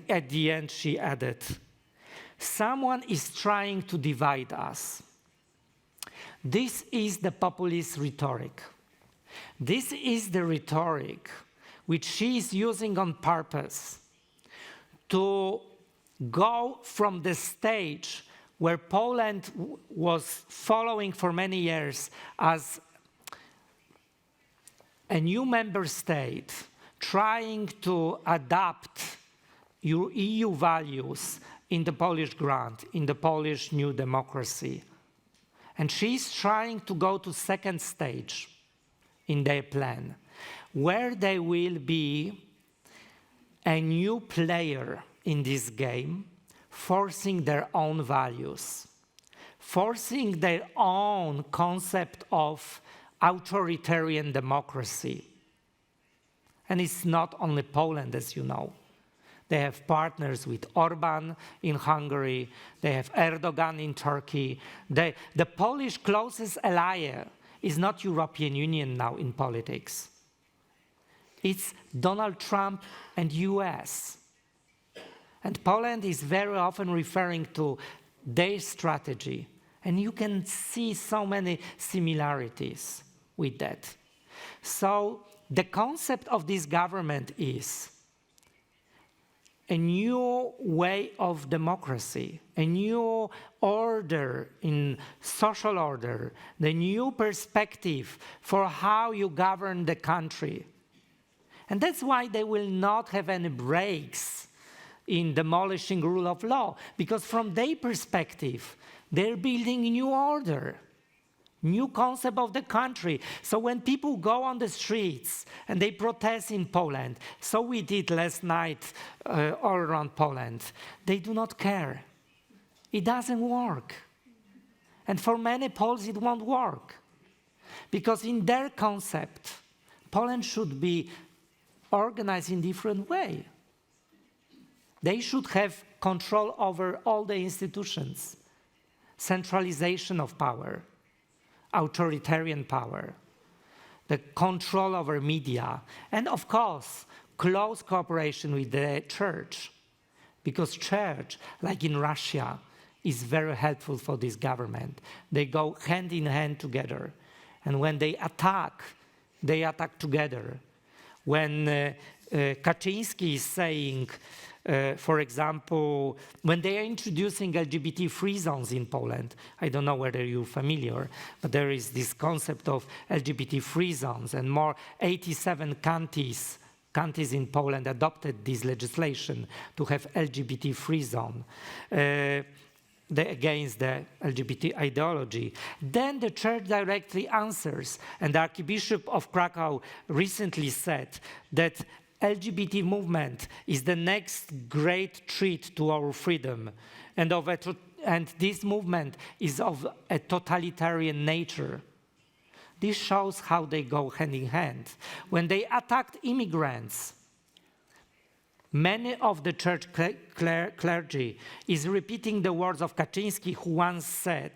at the end, she added, someone is trying to divide us. This is the populist rhetoric. This is the rhetoric which she is using on purpose to go from the stage where Poland was following for many years as a new member state, trying to adapt EU values in the Polish grant, in the Polish new democracy. And she's trying to go to second stage in their plan, where they will be a new player in this game, forcing their own values, forcing their own concept of authoritarian democracy. And it's not only Poland, as you know. They have partners with Orban in Hungary. They have Erdogan in Turkey. The Polish closest ally is not European Union now in politics. It's Donald Trump and US. And Poland is very often referring to their strategy. And you can see so many similarities with that. So the concept of this government is a new way of democracy, a new order in social order, the new perspective for how you govern the country. And that's why they will not have any breaks in demolishing rule of law, because from their perspective, they're building a new order, new concept of the country. So when people go on the streets and they protest in Poland, so we did last night all around Poland, they do not care. It doesn't work. And for many Poles, it won't work. Because in their concept, Poland should be organized in a different way. They should have control over all the institutions, centralization of power, authoritarian power, the control over media, and of course, close cooperation with the church, because church, like in Russia, is very helpful for this government. They go hand in hand together, and when they attack together. When Kaczynski is saying, for example, when they are introducing LGBT-free zones in Poland, I don't know whether you're familiar, but there is this concept of LGBT-free zones, and more 87 countries in Poland adopted this legislation to have LGBT-free zone against the LGBT ideology. Then the church directly answers, and the Archbishop of Krakow recently said that LGBT movement is the next great threat to our freedom, and this movement is of a totalitarian nature. This shows how they go hand in hand. When they attacked immigrants, many of the church clergy is repeating the words of Kaczynski, who once said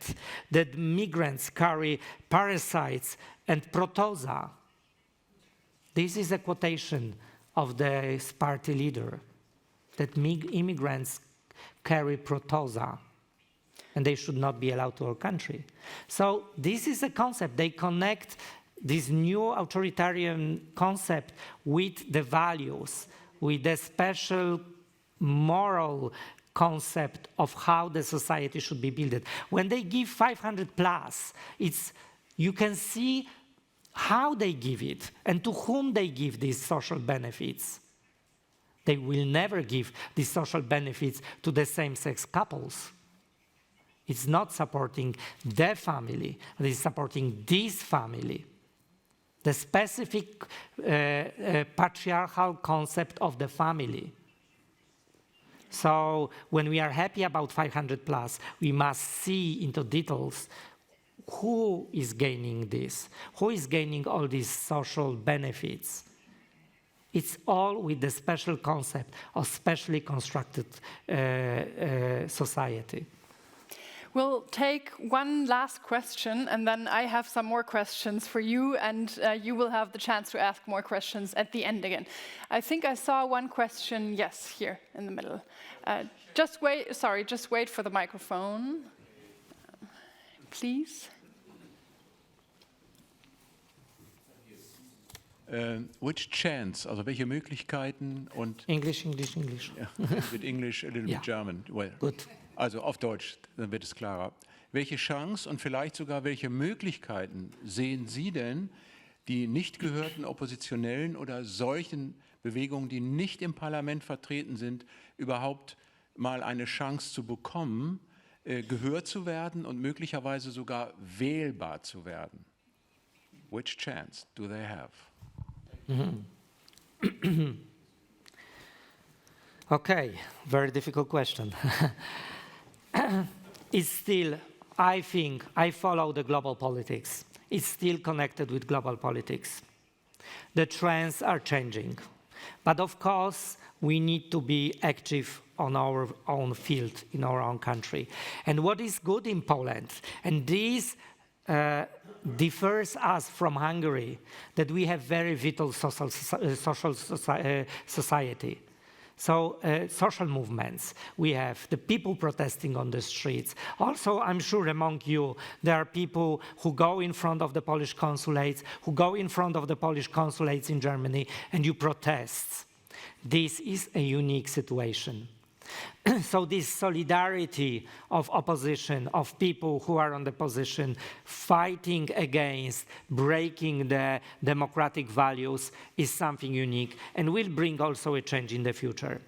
that migrants carry parasites and protozoa. This is a quotation of the party leader, that immigrants carry protozoa and they should not be allowed to our country. So this is a concept. They connect this new authoritarian concept with the values, with the special moral concept of how the society should be built. When they give 500 plus, you can see how they give it and to whom they give these social benefits. They will never give these social benefits to the same-sex couples. It's not supporting their family, it is supporting this family. The specific patriarchal concept of the family. So when we are happy about 500 plus, we must see into details who is gaining this, who is gaining all these social benefits. It's all with the special concept of specially constructed society. We'll take one last question, and then I have some more questions for you, and you will have the chance to ask more questions at the end again. I think I saw one question, yes, here in the middle. Just wait for the microphone, please. Which chance, also welche Möglichkeiten und... English. Ja, with English, a little bit German. Well, good. Also auf Deutsch, dann wird es klarer. Welche Chance und vielleicht sogar welche Möglichkeiten sehen Sie denn, die nicht gehörten Oppositionellen oder solchen Bewegungen, die nicht im Parlament vertreten sind, überhaupt mal eine Chance zu bekommen, gehört zu werden und möglicherweise sogar wählbar zu werden? Which chance do they have? Okay, very difficult question. It's still, I think, I follow the global politics. It's still connected with global politics. The trends are changing. But of course, we need to be active on our own field, in our own country. And what is good in Poland, and this differs us from Hungary, that we have very vital social society. So social movements, we have the people protesting on the streets. Also, I'm sure among you, there are people who go in front of the Polish consulates, who go in front of the Polish consulates in Germany, and you protest. This is a unique situation. So this solidarity of opposition, of people who are on the position, fighting against, breaking the democratic values is something unique and will bring also a change in the future.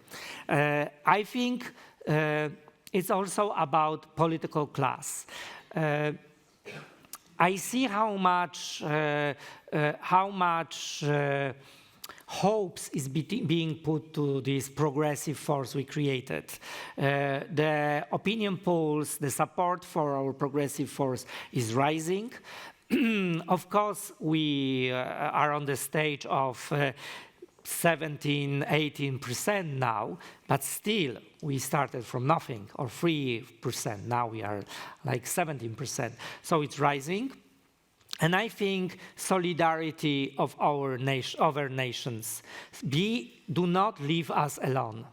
I think it's also about political class. I see how much hopes is being put to this progressive force we created. The opinion polls, the support for our progressive force is rising. Of course, we are on the stage of 17–18% now, but still we started from nothing, or 3%. Now we are like 17%. So it's rising. And I think solidarity of our other nations. Do not leave us alone.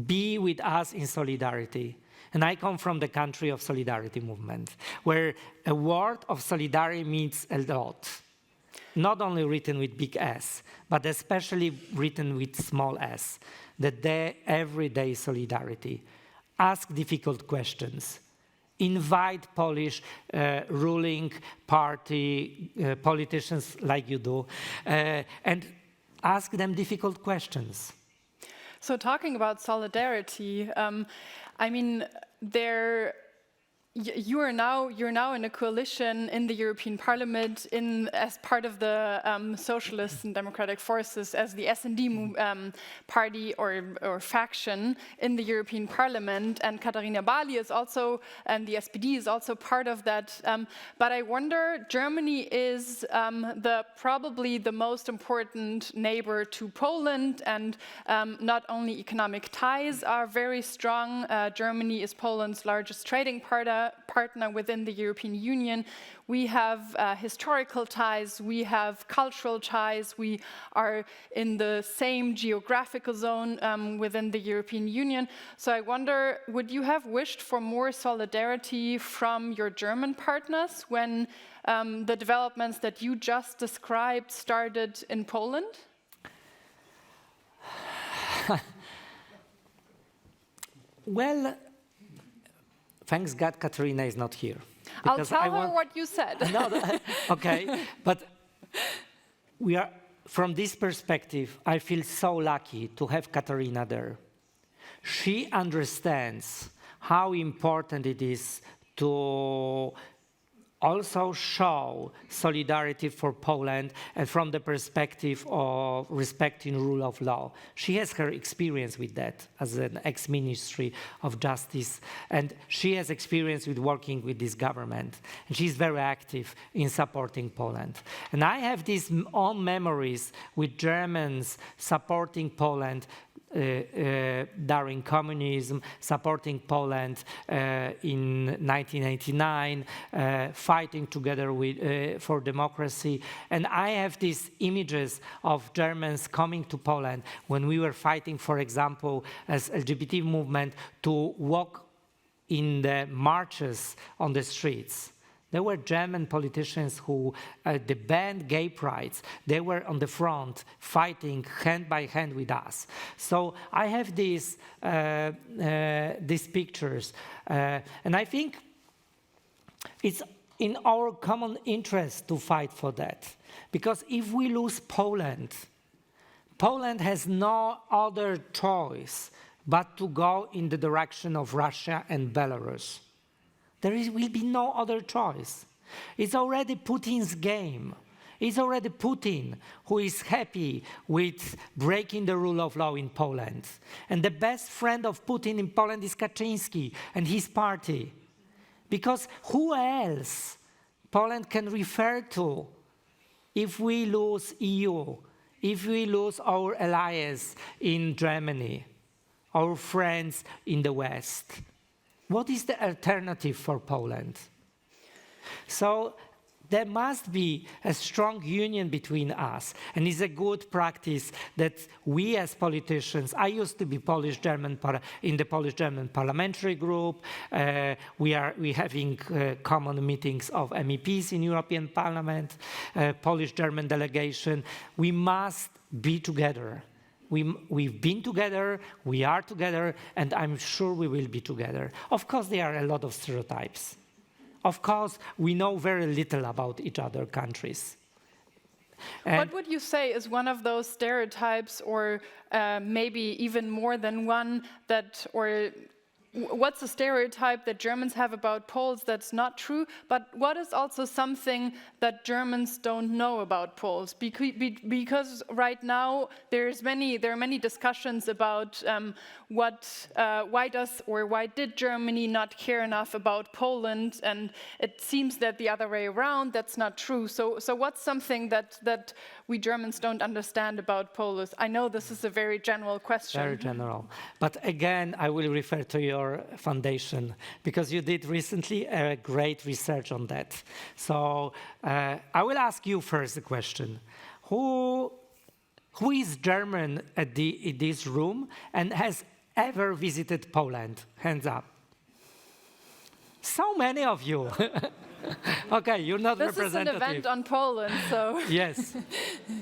Be with us in solidarity. And I come from the country of solidarity movement, where a word of solidarity means a lot. Not only written with big S, but especially written with small s. The everyday solidarity. Ask difficult questions. Invite Polish ruling party politicians like you do, and ask them difficult questions. So talking about solidarity, I mean, you're now in a coalition in the European Parliament as part of the socialist and democratic forces, as the SD party or faction in the European Parliament, and Katarina Barley is also, and the SPD is also part of that. But I wonder, Germany is probably the most important neighbor to Poland, and not only economic ties are very strong. Germany is Poland's largest trading partner within the European Union. We have historical ties, we have cultural ties, we are in the same geographical zone within the European Union. So I wonder, would you have wished for more solidarity from your German partners when the developments that you just described started in Poland? Well, thanks God, Katarina is not here. I'll tell her what you said. No, okay, but we are, from this perspective, I feel so lucky to have Katarina there. She understands how important it is to also show solidarity for Poland and from the perspective of respecting rule of law. She has her experience with that as an ex-Ministry of Justice, and she has experience with working with this government. And she's very active in supporting Poland. And I have these own memories with Germans supporting Poland during communism, supporting Poland in 1989, fighting together for democracy. And I have these images of Germans coming to Poland when we were fighting, for example, as LGBT movement, to walk in the marches on the streets. There were German politicians who banned gay prides. They were on the front fighting hand by hand with us. So I have these pictures. And I think it's in our common interest to fight for that. Because if we lose Poland, Poland has no other choice but to go in the direction of Russia and Belarus. Will be no other choice. It's already Putin's game. It's already Putin who is happy with breaking the rule of law in Poland. And the best friend of Putin in Poland is Kaczyński and his party. Because who else Poland can refer to if we lose EU, if we lose our allies in Germany, our friends in the West? What is the alternative for Poland? So there must be a strong union between us, and it's a good practice that we as politicians, I used to be Polish-German in the Polish-German parliamentary group, we having common meetings of MEPs in European Parliament, Polish-German delegation. We must be together We've been together, we are together, and I'm sure we will be together. Of course, there are a lot of stereotypes. Of course, we know very little about each other countries. And what would you say is one of those stereotypes, or maybe even more than one, that, or what's a stereotype that Germans have about Poles that's not true, but what is also something that Germans don't know about Poles? Because right now there are many discussions about why did Germany not care enough about Poland, and it seems that the other way around, that's not true. So what's something that we Germans don't understand about Poles? I know this is a very general question. Very general. But again, I will refer to your foundation, because you did recently a great research on that. So I will ask you first the question. Who is German in this room and has ever visited Poland? Hands up. So many of you. Okay, you're not representative. This is an event on Poland, so... Yes.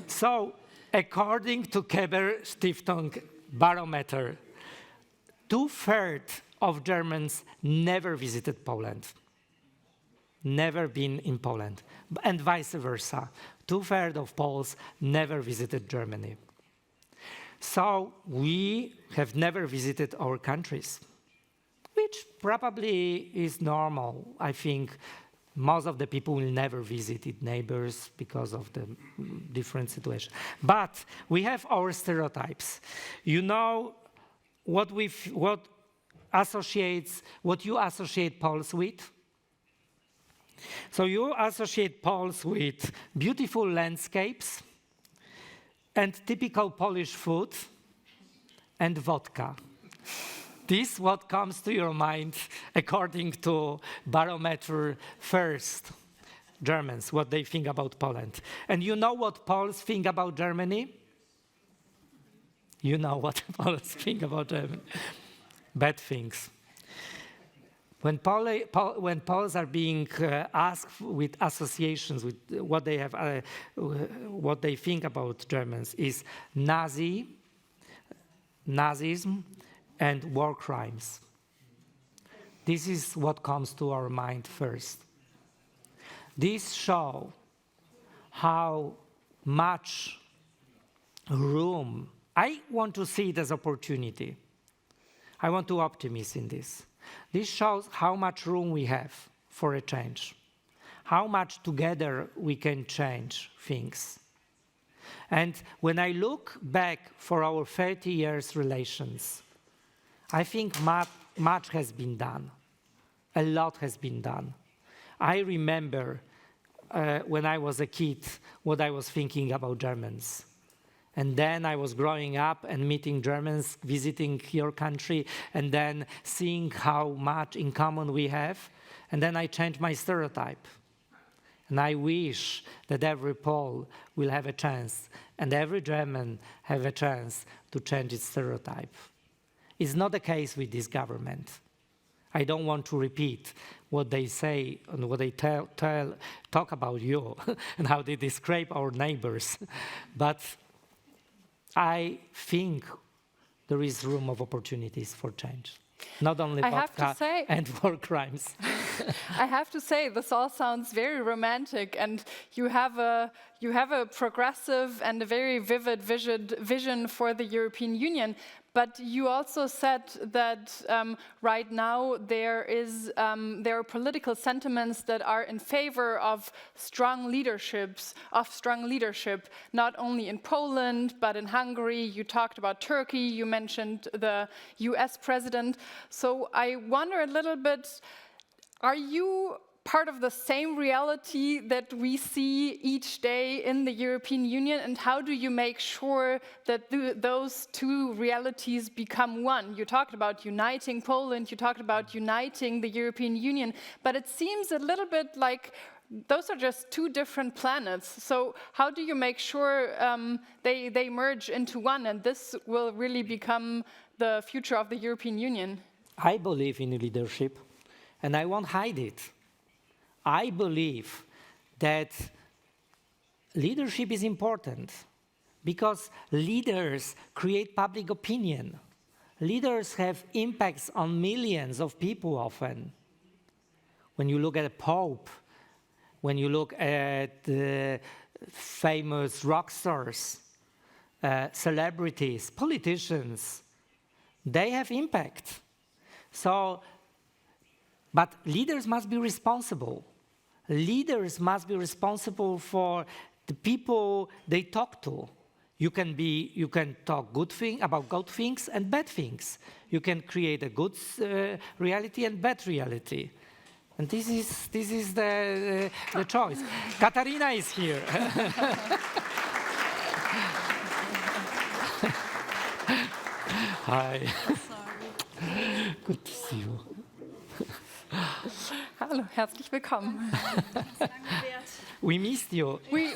So, according to Körber-Stiftung barometer, 2/3 of Germans never visited Poland. Never been in Poland. And vice versa. 2/3 of Poles never visited Germany. So, we have never visited our countries, which probably is normal. I think most of the people will never visit its neighbors because of the different situation. But we have our stereotypes. You know what you associate Poles with? So you associate Poles with beautiful landscapes and typical Polish food and vodka. This is what comes to your mind according to barometer first. Germans, what they think about Poland. And you know what Poles think about Germany? You know what Poles think about Germany. Bad things. When Poles are being asked with associations with what they have, what they think about Germans is Nazism, and war crimes. This is what comes to our mind first. This shows how much room. I want to see it as opportunity. I want to optimize in this. This shows how much room we have for a change, how much together we can change things. And when I look back for our 30 years relations, I think much has been done. A lot has been done. I remember when I was a kid what I was thinking about Germans. And then I was growing up and meeting Germans, visiting your country, and then seeing how much in common we have. And then I changed my stereotype. And I wish that every Pole will have a chance, and every German have a chance to change its stereotype. It's not the case with this government. I don't want to repeat what they say and what they talk about you and how they describe our neighbors. But I think there is room of opportunities for change. Not only vodka and war crimes. I have to say, this all sounds very romantic, and you have a progressive and a very vivid vision for the European Union. But you also said that right now there are political sentiments that are in favor of strong leadership, not only in Poland but in Hungary. You talked about Turkey. You mentioned the U.S. president. So I wonder a little bit: are you part of the same reality that we see each day in the European Union, and how do you make sure that those two realities become one? You talked about uniting Poland, you talked about uniting the European Union, but it seems a little bit like those are just two different planets. So how do you make sure they merge into one, and this will really become the future of the European Union? I believe in leadership, and I won't hide it. I believe that leadership is important, because leaders create public opinion. Leaders have impacts on millions of people often. When you look at a pope, when you look at famous rock stars, celebrities, politicians, they have impact. So, but leaders must be responsible. Leaders must be responsible for the people they talk to. You can talk about good things and bad things. You can create a good reality and bad reality. And this is the choice. Katarina is here. Hi. Sorry. Good to see you. Hallo, herzlich willkommen. We missed you. We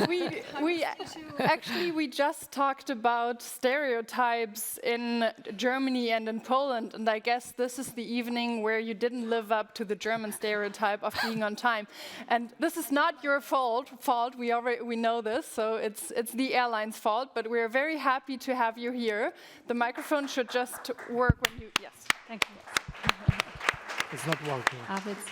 just talked about stereotypes in Germany and in Poland, and I guess this is the evening where you didn't live up to the German stereotype of being on time. And this is not your fault. We know this, so it's the airline's fault. But we're very happy to have you here. The microphone should just work when you. Yes, thank you. It's not working.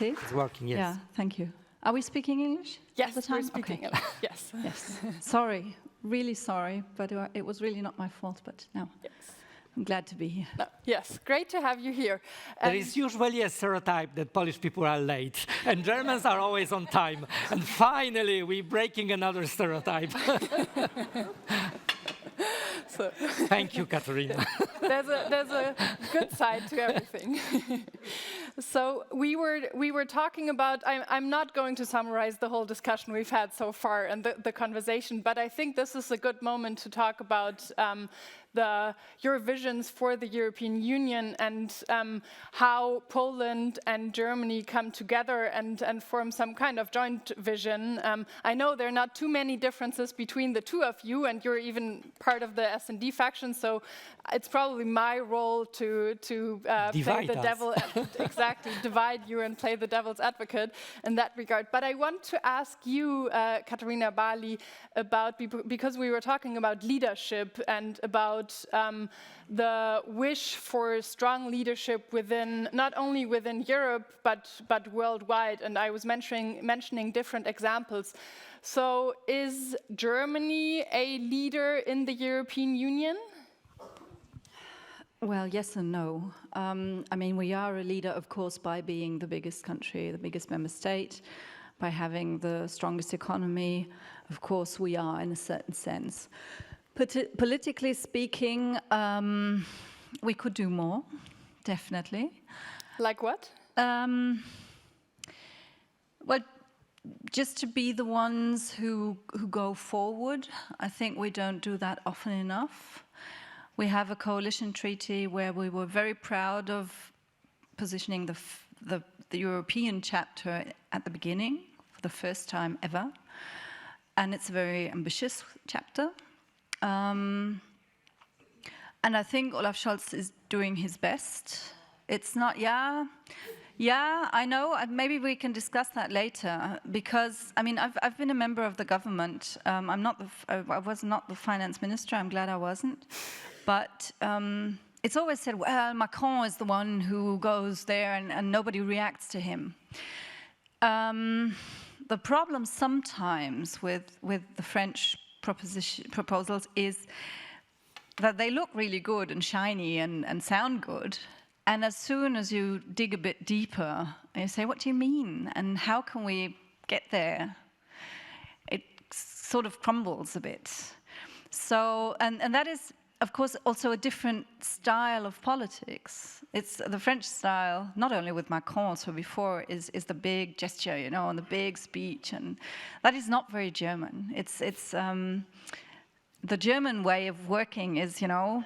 It's working, yes. Yeah, thank you. Are we speaking English? Yes, all the time? we're speaking Okay. English. Yes. Yes. Sorry, really sorry, but it was really not my fault, but no. Yes. I'm glad to be here. No, yes, great to have you here. There is usually a stereotype that Polish people are late, and Germans are always on time. And finally, we're breaking another stereotype. So thank you, Katarina. there's a good side to everything. So we were talking about. I'm not going to summarize the whole discussion we've had so far and the conversation, but I think this is a good moment to talk about your visions for the European Union and how Poland and Germany come together and form some kind of joint vision. I know there are not too many differences between the two of you, and you're even part of the S&D faction, so it's probably my role to play the devil, exactly, divide you and play the devil's advocate in that regard. But I want to ask you, Katarina Barley, about, because we were talking about leadership and about the wish for strong leadership within, not only within Europe, but worldwide. And I was mentioning different examples. So is Germany a leader in the European Union? Well, yes and no. I mean, we are a leader, of course, by being the biggest country, the biggest member state, by having the strongest economy. Of course, we are in a certain sense. Politically speaking, we could do more, definitely. Like what? Well, just to be the ones who go forward. I think we don't do that often enough. We have a coalition treaty where we were very proud of positioning the European chapter at the beginning for the first time ever. And it's a very ambitious chapter. And I think Olaf Scholz is doing his best. It's not, yeah, I know. Maybe we can discuss that later, because I mean, I've been a member of the government. I was not the finance minister. I'm glad I wasn't. But it's always said, well, Macron is the one who goes there, and nobody reacts to him. The problem sometimes with the French proposals is that they look really good and shiny and sound good. And as soon as you dig a bit deeper, you say, what do you mean? And how can we get there? It sort of crumbles a bit. So, and that is, of course, also a different style of politics. It's the French style, not only with Macron, so before, is the big gesture, you know, and the big speech, and that is not very German. It's the German way of working is, you know,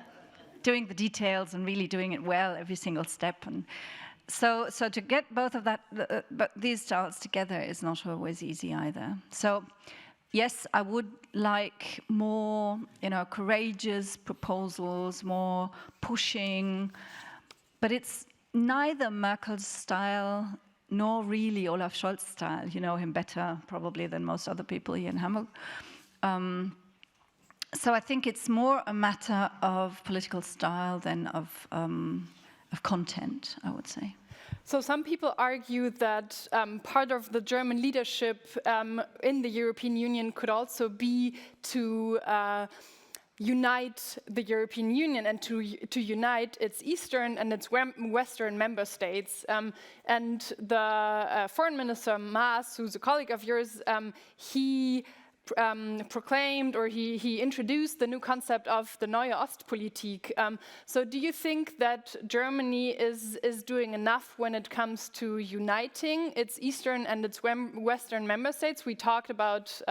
doing the details and really doing it well every single step. And so to get both of that, but these styles together is not always easy either. So yes, I would like more, you know, courageous proposals, more pushing, but it's neither Merkel's style nor really Olaf Scholz's style. You know him better probably than most other people here in Hamburg. So I think it's more a matter of political style than of content, I would say. So some people argue that part of the German leadership in the European Union could also be to unite the European Union and to unite its eastern and its western member states. And the foreign minister Maas, who's a colleague of yours, he proclaimed, or he introduced the new concept of the neue Ostpolitik. So do you think that Germany is doing enough when it comes to uniting its eastern and its western member states? We talked about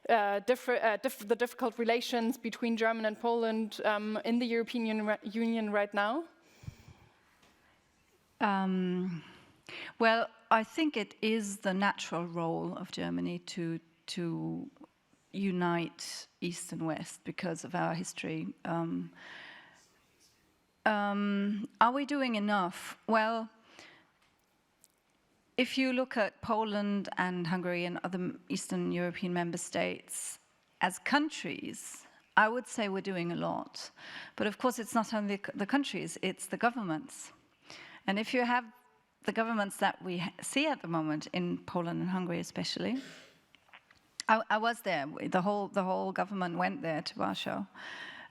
the difficult relations between Germany and Poland in the European Union right now? Well, I think it is the natural role of Germany to unite East and West because of our history. Are we doing enough? Well, if you look at Poland and Hungary and other Eastern European member states as countries, I would say we're doing a lot. But of course, it's not only the countries, it's the governments. And if you have the governments that we see at the moment in Poland and Hungary especially, I was there. The whole government went there to Warsaw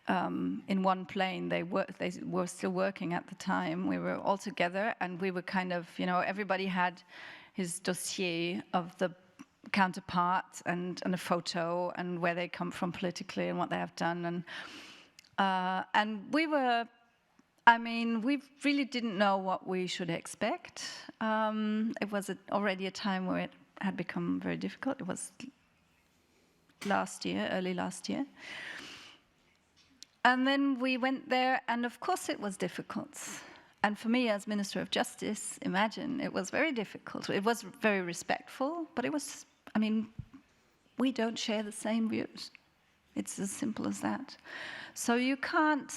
in one plane. They were still working at the time. We were all together, and we were kind of, everybody had his dossier of the counterparts and a photo and where they come from politically and what they have done. And we were, we really didn't know what we should expect. It was already a time where it had become very difficult. It was early last year. And then we went there, and of course it was difficult. And for me, as Minister of Justice, imagine, it was very difficult. It was very respectful, but it was, we don't share the same views. It's as simple as that. So you can't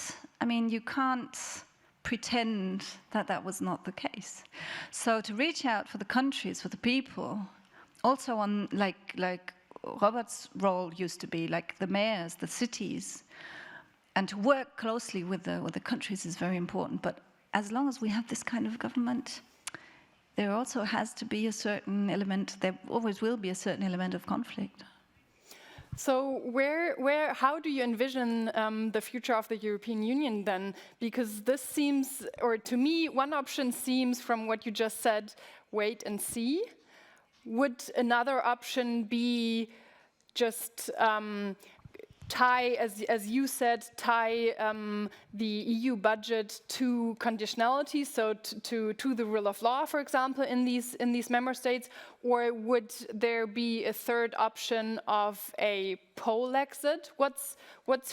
pretend that that was not the case. So to reach out for the countries, for the people, also on like Robert's role used to be, like the mayors, the cities, and to work closely with the countries is very important. But as long as we have this kind of government, there also has to be a certain element, there always will be a certain element of conflict. So how do you envision the future of the European Union then? Because this seems, or to me, one option seems from what you just said, wait and see. Would another option be just tie, as you said, tie the EU budget to conditionality, so to the rule of law, for example, in these member states, or would there be a third option of a poll exit? What's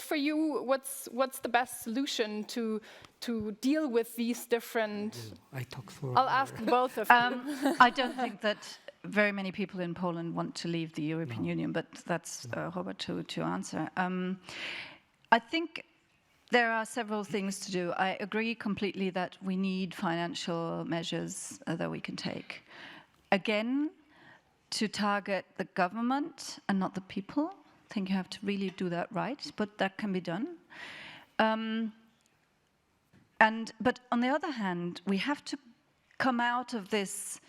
for you? What's the best solution to deal with these different? I'll ask both of you. I don't think that very many people in Poland want to leave the European Union, but that's Robert to answer. I think there are several things to do. I agree completely that we need financial measures that we can take. Again, to target the government and not the people. I think you have to really do that right, but that can be done. But on the other hand, we have to come out of this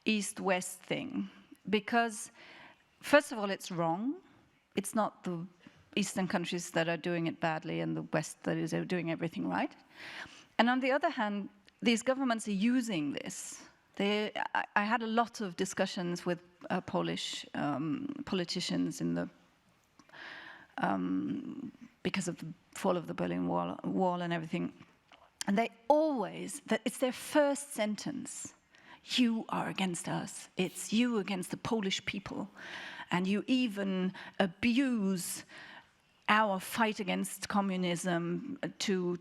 East-West thing, because first of all, it's wrong. It's not the Eastern countries that are doing it badly and the West that is doing everything right. And on the other hand, these governments are using this. I had a lot of discussions with Polish politicians in the because of the fall of the Berlin Wall and everything, and they always, it's their first sentence. You are against us. It's you against the Polish people. And you even abuse our fight against communism so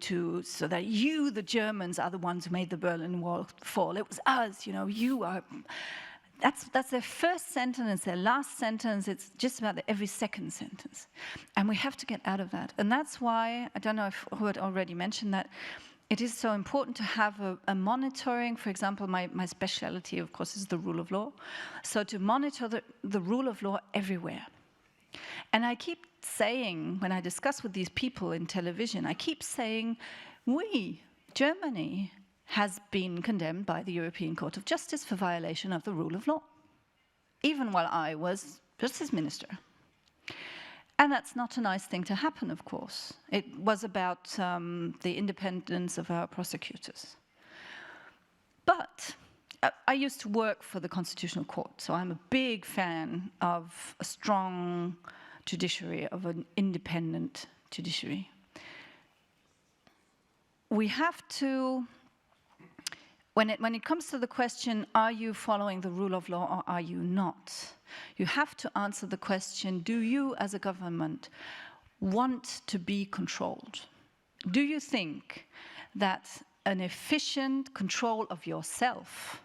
that you, the Germans, are the ones who made the Berlin Wall fall. It was us, you are. That's their first sentence, their last sentence. It's just about every second sentence. And we have to get out of that. And that's why, I don't know if Robert already mentioned that, it is so important to have a monitoring. For example, my specialty, of course, is the rule of law. So to monitor the rule of law everywhere. And I keep saying, when I discuss with these people in television, I keep saying, Germany has been condemned by the European Court of Justice for violation of the rule of law, even while I was Justice Minister. And that's not a nice thing to happen, of course. It was about the independence of our prosecutors. But I used to work for the Constitutional Court, so I'm a big fan of a strong judiciary, of an independent judiciary. We have to, when it comes to the question, are you following the rule of law or are you not? You have to answer the question, do you as a government want to be controlled? Do you think that an efficient control of yourself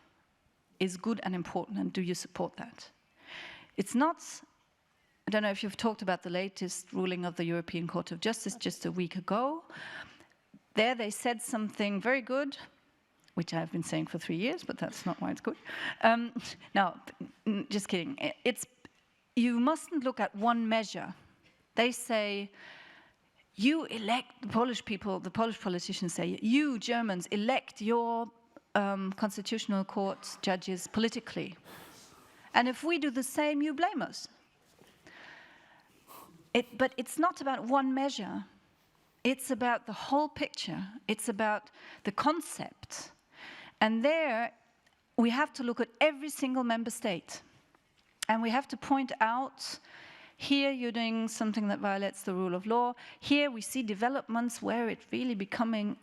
is good and important, and do you support that? It's not, I don't know if you've talked about the latest ruling of the European Court of Justice just a week ago. There they said something very good, which I've been saying for 3 years, but that's not why it's good. No, just kidding. You mustn't look at one measure. They say, you elect, the Polish people, the Polish politicians say, you Germans elect your constitutional court judges politically. And if we do the same, you blame us. But it's not about one measure. It's about the whole picture. It's about the concept. And there, we have to look at every single member state. And we have to point out, here you're doing something that violates the rule of law. Here we see developments where it's really becoming,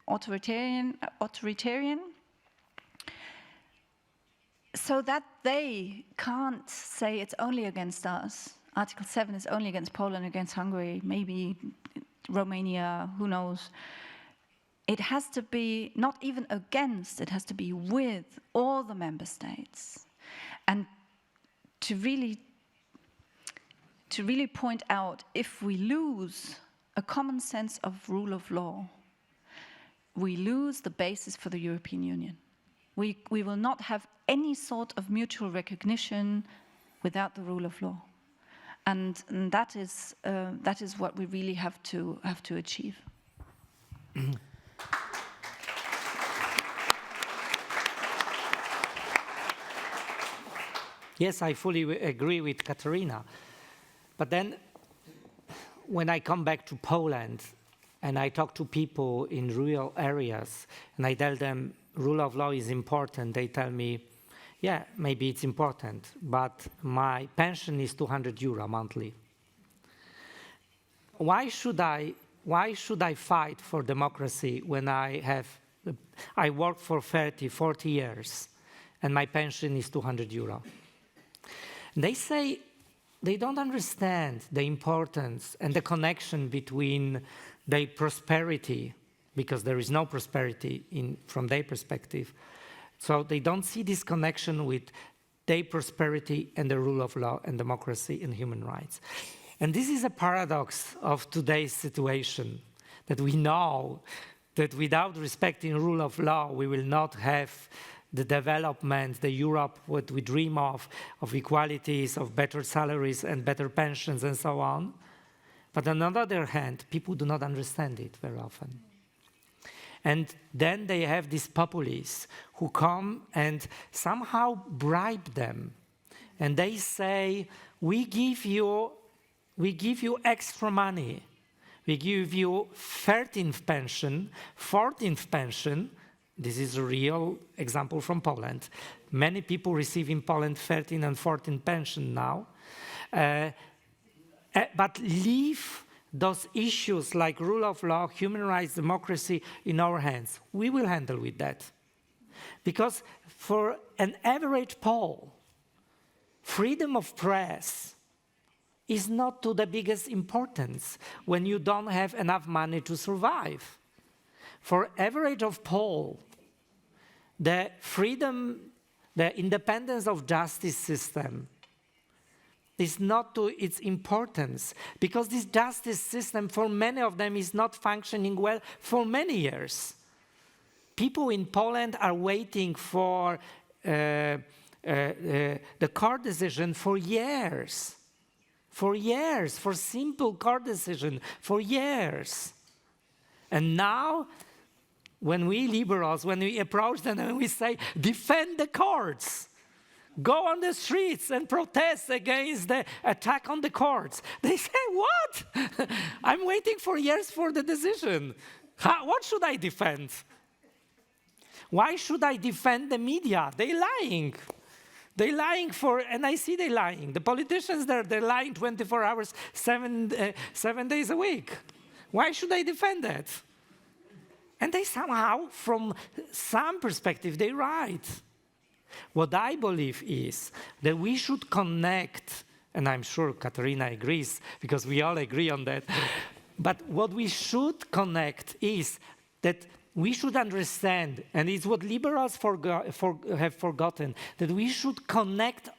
authoritarian, so that they can't say it's only against us. Article 7 is only against Poland, against Hungary, maybe Romania, who knows. It has to be not even against, it has to be with all the member states. And to really point out, if we lose a common sense of rule of law, we lose the basis for the European Union. We will not have any sort of mutual recognition without the rule of law. And that is what we really have to achieve. Yes, I fully agree with Katarina. But then, when I come back to Poland, and I talk to people in rural areas, and I tell them rule of law is important, they tell me, yeah, maybe it's important, but my pension is 200 euro monthly. Why should I fight for democracy when I worked for 30, 40 years, and my pension is 200 euro? They say they don't understand the importance and the connection between their prosperity, because there is no prosperity from their perspective. So they don't see this connection with their prosperity and the rule of law and democracy and human rights. And this is a paradox of today's situation, that we know that without respecting rule of law, we will not have the development, the Europe what we dream of equalities, of better salaries and better pensions and so on. But on the other hand, people do not understand it very often. And then they have these populists who come and somehow bribe them. And they say, we give you extra money. We give you 13th pension, 14th pension. This is a real example from Poland. Many people receive in Poland 13 and 14 pension now. But leave those issues like rule of law, human rights, democracy in our hands. We will handle with that. Because for an average Pole, freedom of press is not to the biggest importance when you don't have enough money to survive. For average of Pole, the freedom, the independence of justice system is not to its importance, because this justice system for many of them is not functioning well for many years. People in Poland are waiting for the court decision for years. for years, for simple core decision, for years. And now, when we liberals, when we approach them and we say, defend the courts, go on the streets and protest against the attack on the courts, they say, what? I'm waiting for years for the decision. What should I defend? Why should I defend the media? They're lying. They're lying and I see they're lying. The politicians there, they're lying 24 hours, 7 days a week. Why should I defend that? And they somehow, from some perspective, they're right. What I believe is that we should connect, and I'm sure Katarina agrees, because we all agree on that, but what we should connect is that we should understand, and it's what liberals have forgotten, that we should connect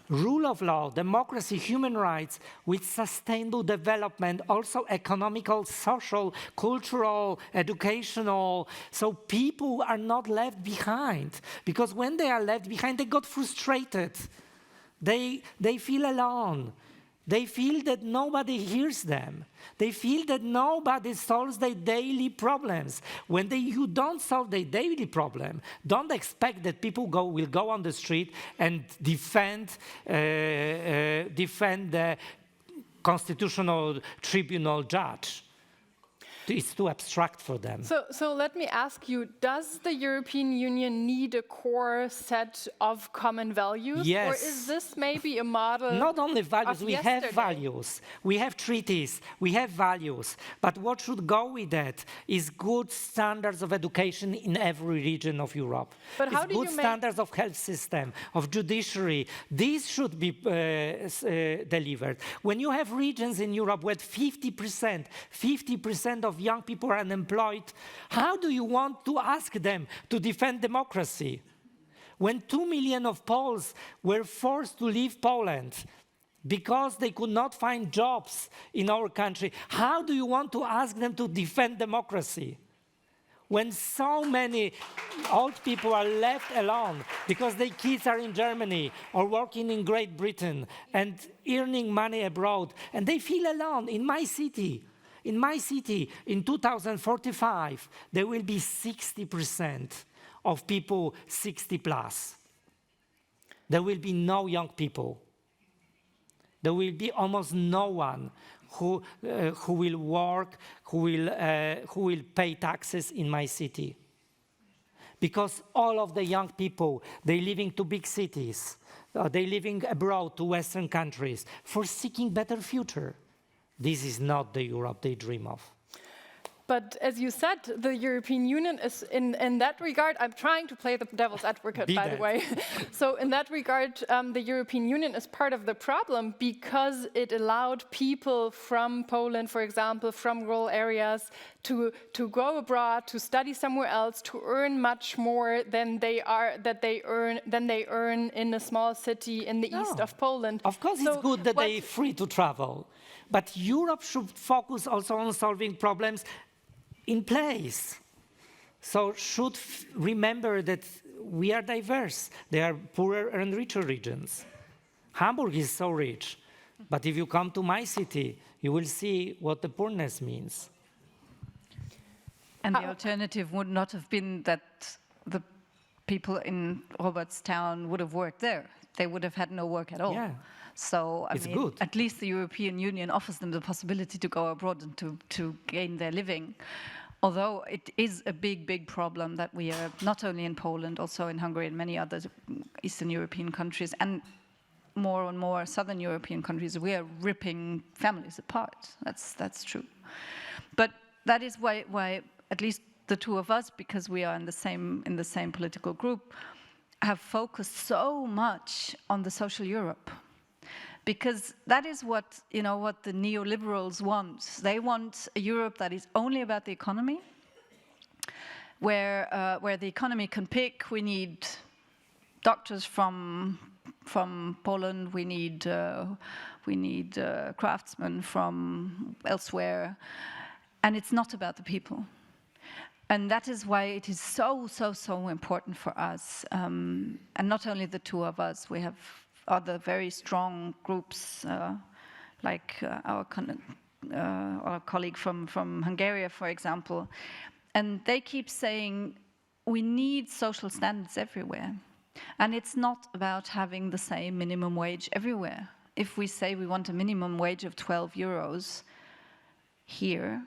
rule of law, democracy, human rights with sustainable development, also economical, social, cultural, educational, so people are not left behind. Because when they are left behind, they got frustrated. They feel alone. They feel that nobody hears them. They feel that nobody solves their daily problems. When you don't solve their daily problem, don't expect that people will go on the street and defend the constitutional tribunal judge. It's too abstract for them. So let me ask you, does the European Union need a core set of common values? Yes. Or is this maybe a model? Not only values, of we yesterday? have values. We have treaties, we have values. But what should go with that is good standards of education in every region of Europe. But how it's do good you standards of health system, of judiciary. These should be delivered. When you have regions in Europe where 50% of young people are unemployed, how do you want to ask them to defend democracy? When 2 million of Poles were forced to leave Poland because they could not find jobs in our country, how do you want to ask them to defend democracy? When so many old people are left alone because their kids are in Germany or working in Great Britain and earning money abroad, and they feel alone. In my city, in 2045, there will be 60% of people 60 plus. There will be no young people. There will be almost no one who will work, who will pay taxes in my city. Because all of the young people, they're living to big cities. They're living abroad to Western countries for seeking better future. This is not the Europe they dream of. But as you said, the European Union is, in that regard, I'm trying to play the devil's advocate, by the way. So in that regard, the European Union is part of the problem because it allowed people from Poland, for example, from rural areas, to go abroad, to study somewhere else, to earn much more than they earn in a small city in the east of Poland. Of course, it's good that they're free to travel. But Europe should focus also on solving problems in place. So should remember that we are diverse. There are poorer and richer regions. Hamburg is so rich. But if you come to my city, you will see what the poorness means. And the alternative would not have been that the people in Robertstown would have worked there. They would have had no work at all. Yeah. So, I It's mean, good. at least the European Union offers them the possibility to go abroad and to gain their living. Although it is a big, big problem that we are, not only in Poland, also in Hungary and many other Eastern European countries, and more and more Southern European countries, we are ripping families apart. That's true. But that is why at least the two of us, because we are in the same political group, have focused so much on the social Europe. Because that is what the neoliberals want. They want a Europe that is only about the economy, where the economy can pick. We need doctors from Poland. We need craftsmen from elsewhere, and it's not about the people. And that is why it is so important for us. And not only the two of us. We have other very strong groups, like our colleague from Hungary, for example. And they keep saying, we need social standards everywhere. And it's not about having the same minimum wage everywhere. If we say we want a minimum wage of 12 euros here,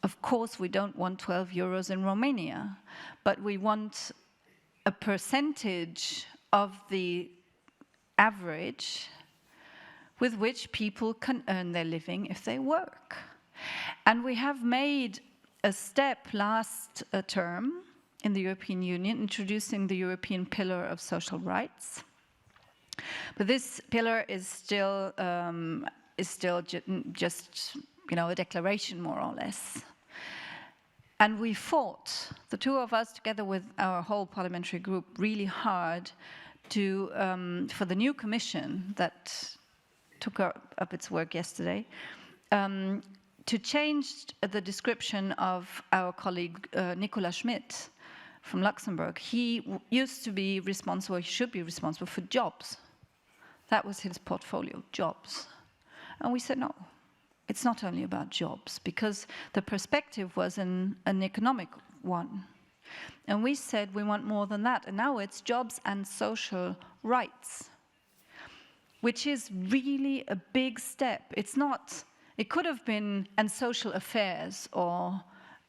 of course we don't want 12 euros in Romania, but we want a percentage of the average with which people can earn their living if they work. And we have made a step last term in the European Union, introducing the European Pillar of Social Rights. But this pillar is still just, a declaration, more or less. And we fought, the two of us, together with our whole parliamentary group, really hard for the new commission that took up its work yesterday, to change the description of our colleague Nicolas Schmidt from Luxembourg. He used to be responsible, he should be responsible for jobs. That was his portfolio, jobs. And we said, no, it's not only about jobs, because the perspective was an economic one. And we said we want more than that, and now it's jobs and social rights, which is really a big step. It's not, it could have been, and social affairs,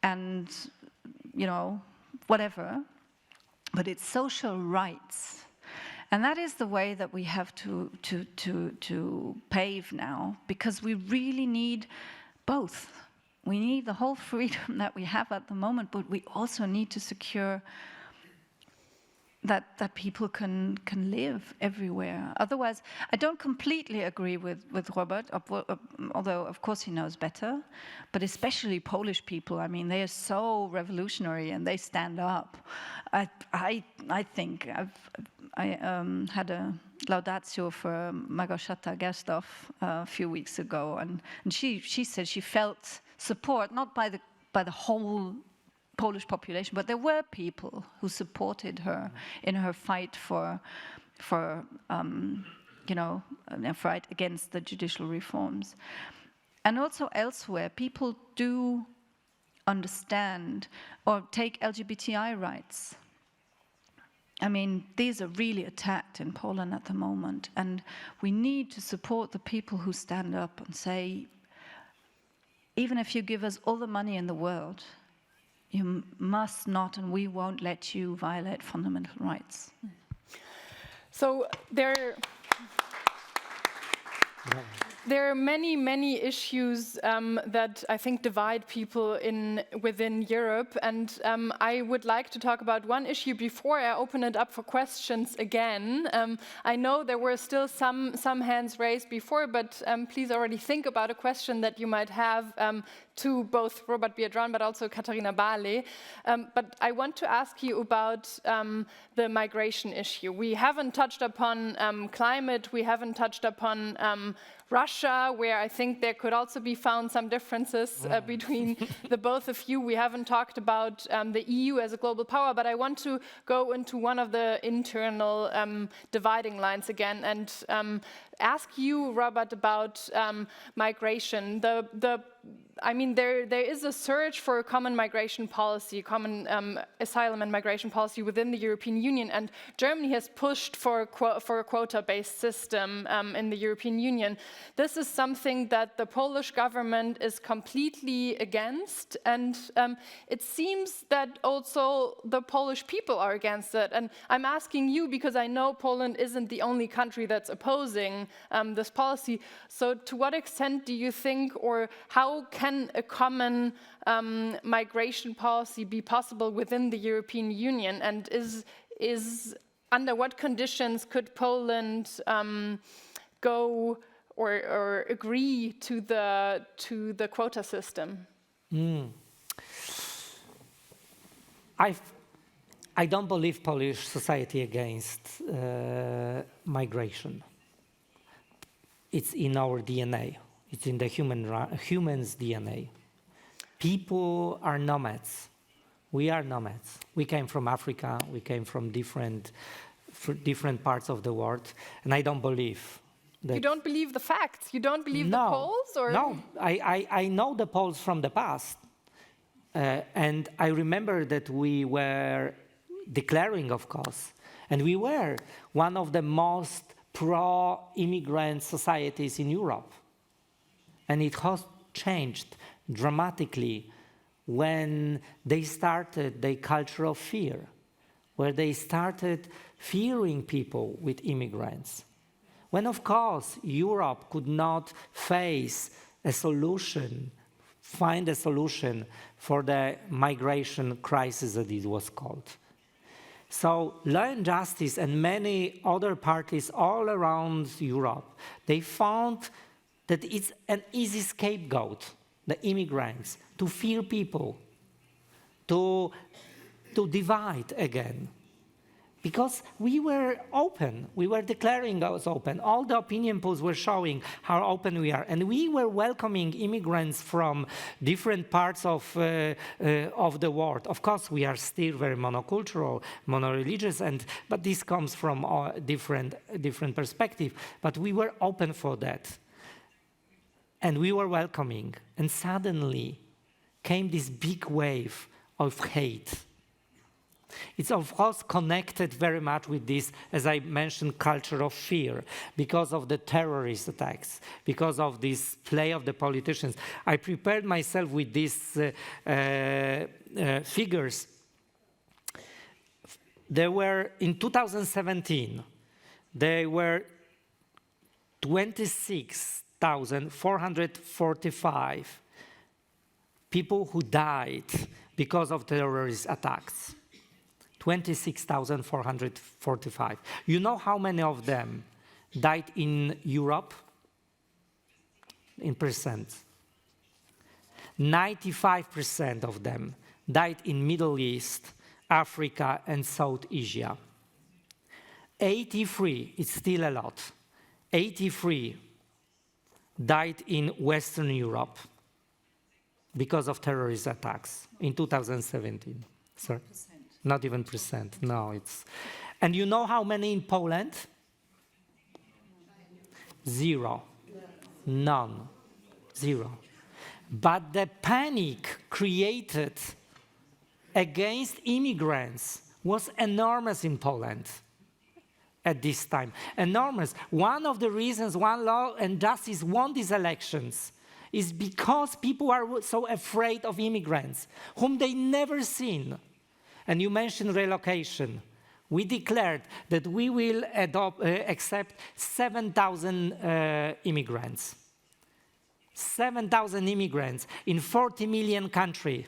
and whatever, but it's social rights. And that is the way that we have to pave now, because we really need both. We need the whole freedom that we have at the moment, but we also need to secure that people can live everywhere. Otherwise, I don't completely agree with Robert, although of course he knows better, but especially Polish people. I mean, they are so revolutionary and they stand up. I think I had a laudatio for Małgorzata Gersdorf a few weeks ago, and she said she felt support not by the whole Polish population, but there were people who supported her in her fight for a fight against the judicial reforms. And also elsewhere, people do understand or take LGBTI rights. I mean, these are really attacked in Poland at the moment, and we need to support the people who stand up and say, even if you give us all the money in the world, you must not, and we won't let you violate fundamental rights. So there are many issues that I think divide people within Europe, and I would like to talk about one issue before I open it up for questions again. I know there were still some hands raised before, but please already think about a question that you might have to both Robert Biedroń but also Katarina Barley. But I want to ask you about the migration issue. We haven't touched upon climate, we haven't touched upon Russia, where I think there could also be found some differences between the both of you. We haven't talked about the EU as a global power, but I want to go into one of the internal dividing lines again and ask you, Robert, about migration. I mean, there is a search for a common migration policy, common asylum and migration policy within the European Union, and Germany has pushed for a quota-based system in the European Union. This is something that the Polish government is completely against, and it seems that also the Polish people are against it. And I'm asking you because I know Poland isn't the only country that's opposing this policy. So to what extent do you think, or how can a common migration policy be possible within the European Union? And is under what conditions could Poland go or agree to the quota system? I don't believe Polish society against migration. It's in our DNA. It's in the human's DNA. People are nomads. We are nomads. We came from Africa. We came from different different parts of the world, and I don't believe that. You don't believe the facts? You don't believe the polls? Or? No, I know the polls from the past. And I remember that we were declaring, of course, and we were one of the most pro-immigrant societies in Europe. And it has changed dramatically when they started the culture of fear, where they started fearing people with immigrants. When, of course, Europe could not face a solution, find a solution for the migration crisis that it was called. So Law and Justice and many other parties all around Europe, they found that it's an easy scapegoat, the immigrants, to fear people, to divide again. Because we were open, we were declaring us open. All the opinion polls were showing how open we are. And we were welcoming immigrants from different parts of the world. Of course, we are still very monocultural, monoreligious, but this comes from a different perspective. But we were open for that. And we were welcoming. And suddenly came this big wave of hate. It's of course connected very much with this, as I mentioned, culture of fear, because of the terrorist attacks, because of this play of the politicians. I prepared myself with these figures. There were, in 2017, there were 26,445 people who died because of terrorist attacks. 26,445. You know how many of them died in Europe? In percent. 95% of them died in Middle East, Africa, and South Asia. 83, it's still a lot, 83 died in Western Europe because of terrorist attacks in 2017. Sorry? Not even percent, no, it's... And you know how many in Poland? 0, none, 0. But the panic created against immigrants was enormous in Poland at this time, enormous. One of the reasons Law and Justice won these elections is because people are so afraid of immigrants, whom they never seen. And you mentioned relocation. We declared that we will accept 7,000 immigrants. 7,000 immigrants in 40 million country,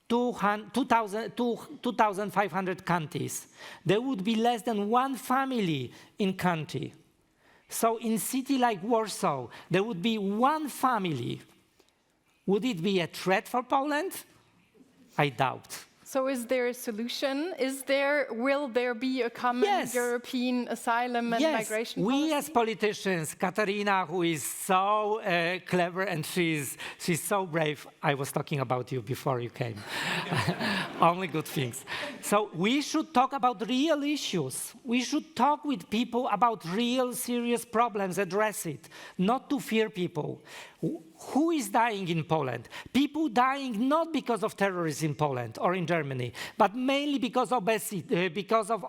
2,500 countries. There would be less than one family in country. So in city like Warsaw, there would be one family. Would it be a threat for Poland? I doubt. So is there a solution? Will there be a common European asylum and migration policy? We as politicians, Katarina, who is so clever and she's so brave. I was talking about you before you came. Only good things. So we should talk about real issues. We should talk with people about real serious problems, address it, not to fear people. Who is dying in Poland? People dying not because of terrorism in Poland or in Germany, but mainly because of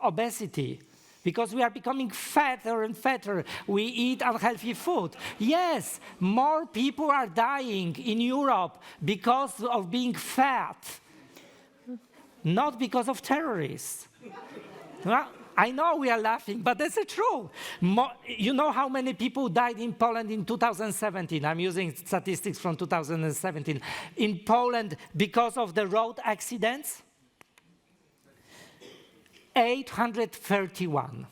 obesity. Because we are becoming fatter and fatter. We eat unhealthy food. Yes, more people are dying in Europe because of being fat, not because of terrorists. Well, I know we are laughing, but that's the truth. You know how many people died in Poland in 2017? I'm using statistics from 2017. In Poland, because of the road accidents? 831,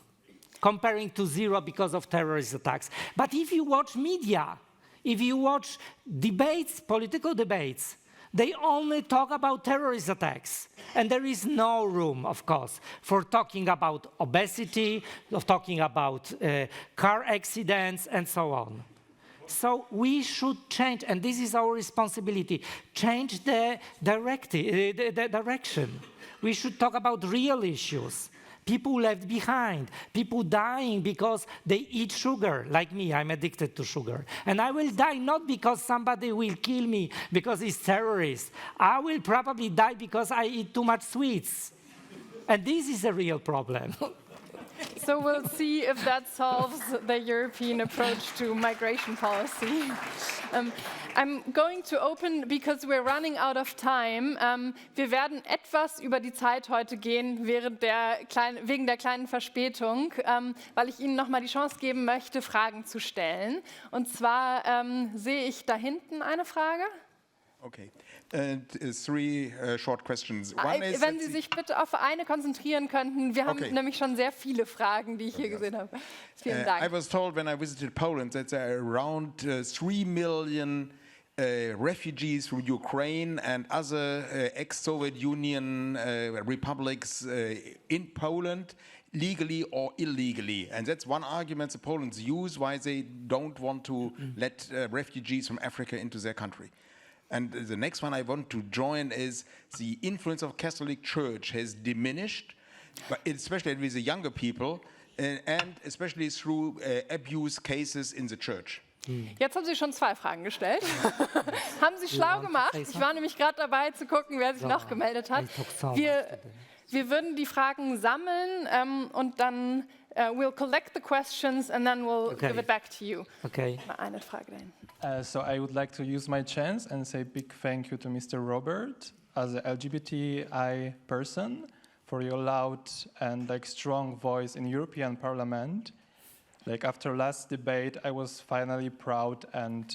comparing to 0 because of terrorist attacks. But if you watch media, if you watch debates, political debates, they only talk about terrorist attacks. And there is no room, of course, for talking about obesity, of talking about car accidents, and so on. So we should change, and this is our responsibility, change the direction. We should talk about real issues. people left behind, people dying because they eat sugar, like me, I'm addicted to sugar. And I will die not because somebody will kill me because he's terrorist. I will probably die because I eat too much sweets. And this is a real problem. So we'll see if that solves the European approach to migration policy. I'm going to open, because we're running out of time. Wir werden etwas über die Zeit heute gehen, wegen der kleinen Verspätung, weil ich Ihnen noch mal die Chance geben möchte, Fragen zu stellen. Und zwar sehe ich da hinten eine Frage. Okay. Three short questions. One is Wenn Sie sich bitte auf eine konzentrieren könnten. Wir haben Okay. nämlich schon sehr viele Fragen, die ich hier gesehen habe. Vielen Dank. I was told when I visited Poland that there are around 3 million refugees from Ukraine and other ex-Soviet Union republics in Poland, legally or illegally. And that's one argument the Poles use why they don't want to let refugees from Africa into their country. And the next one I want to join is the influence of Catholic Church has diminished, but especially with the younger people, and especially through abuse cases in the church. Jetzt haben Sie schon 2 Fragen gestellt. Haben Sie schlau gemacht. Ich war nämlich gerade dabei zu gucken, wer sich noch gemeldet hat. Wir würden die Fragen sammeln und dann we'll collect the questions and then we'll give it back to you. Okay. Eine Frage dahin. So I would like to use my chance and say big thank you to Mr. Robert as an LGBTI person for your loud and strong voice in European Parliament. After last debate, I was finally proud and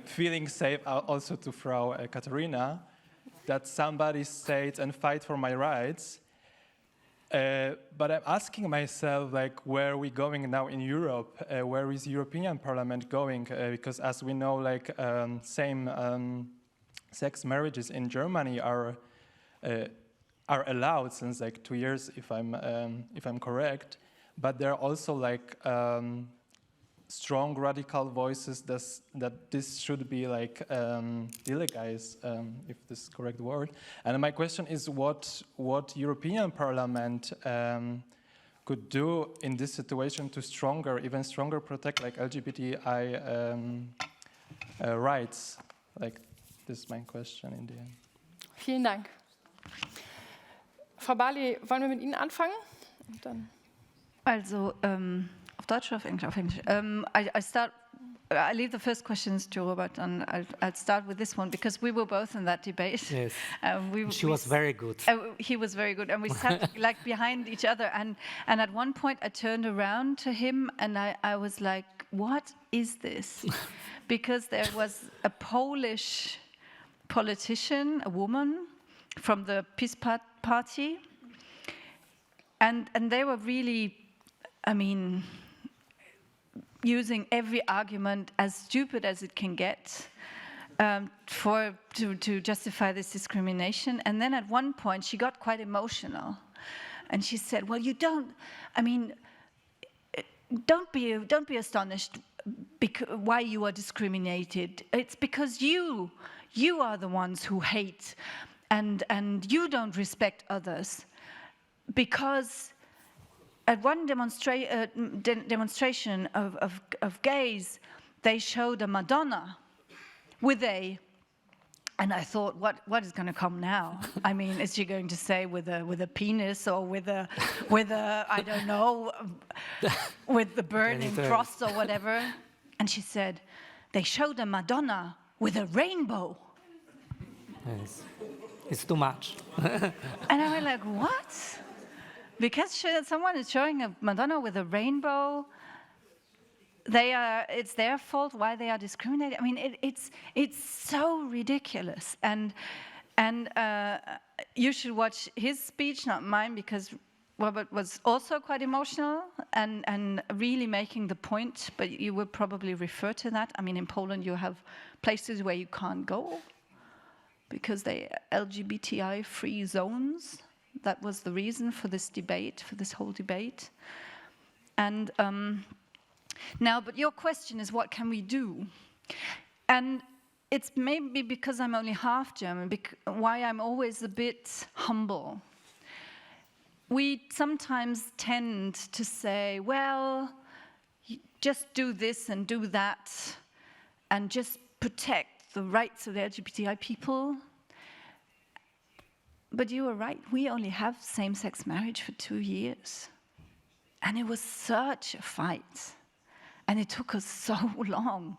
feeling safe also to Frau Katarina that somebody stays and fight for my rights. But I'm asking myself, where are we going now in Europe? Where is the European Parliament going? Because as we know, same-sex marriages in Germany are allowed since 2 years, if I'm correct. But there are also strong radical voices that this should be delegalized, if this is the correct word. And my question is what European Parliament could do in this situation to even stronger protect LGBTI rights? This is my question in the end. Vielen Dank. Frau Barley, wollen wir mit Ihnen anfangen? Und dann Also, auf Deutsch oder auf Englisch? Auf Englisch. I leave the first questions to Robert, and I'll start with this one because we were both in that debate. Yes. She was very good. He was very good, and we sat behind each other. And at one point, I turned around to him, and I was like, "What is this?" Because there was a Polish politician, a woman from the PiS party, and they were really, using every argument as stupid as it can get to justify this discrimination. And then at one point she got quite emotional, and she said, "Well, don't be astonished why you are discriminated. It's because you are the ones who hate, and you don't respect others, because." At one demonstration of gays, they showed a Madonna with and I thought, what is going to come now? Is she going to say with a penis or with a I don't know, with the burning cross or whatever? And she said, they showed a Madonna with a rainbow. Yes. It's too much. And I was like, what? Because someone is showing a Madonna with a rainbow, it's their fault why they are discriminated. It's so ridiculous. And you should watch his speech, not mine, because Robert was also quite emotional and really making the point, but you would probably refer to that. In Poland you have places where you can't go because they are LGBTI-free zones. That was the reason for this debate, for this whole debate. And now, but your question is, what can we do? And it's maybe because I'm only half German, why I'm always a bit humble. we sometimes tend to say, well, just do this and do that, and just protect the rights of the LGBTI people. But you were right, we only have same-sex marriage for 2 years. And it was such a fight. And it took us so long.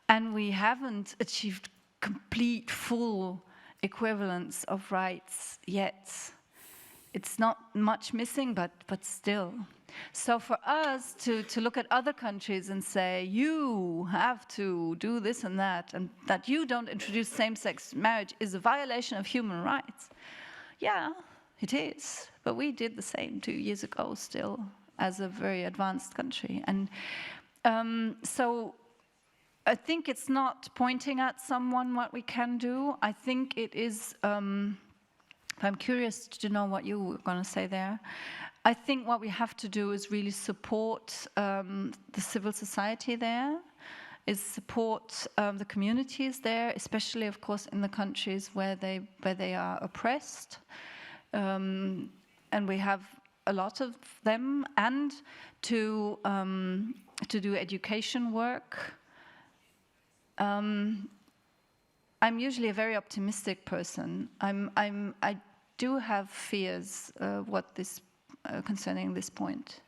And we haven't achieved complete, full equivalence of rights yet. It's not much missing, but still. So for us to look at other countries and say, you have to do this and that you don't introduce same-sex marriage is a violation of human rights. Yeah, it is. But we did the same 2 years ago still as a very advanced country. And so I think it's not pointing at someone what we can do. I think it is, I'm curious to know what you were going to say there. I think what we have to do is really support the civil society there, is support the communities there, especially, of course, in the countries where they are oppressed. And we have a lot of them, and to do education work. I'm usually a very optimistic person. I do have fears concerning this point,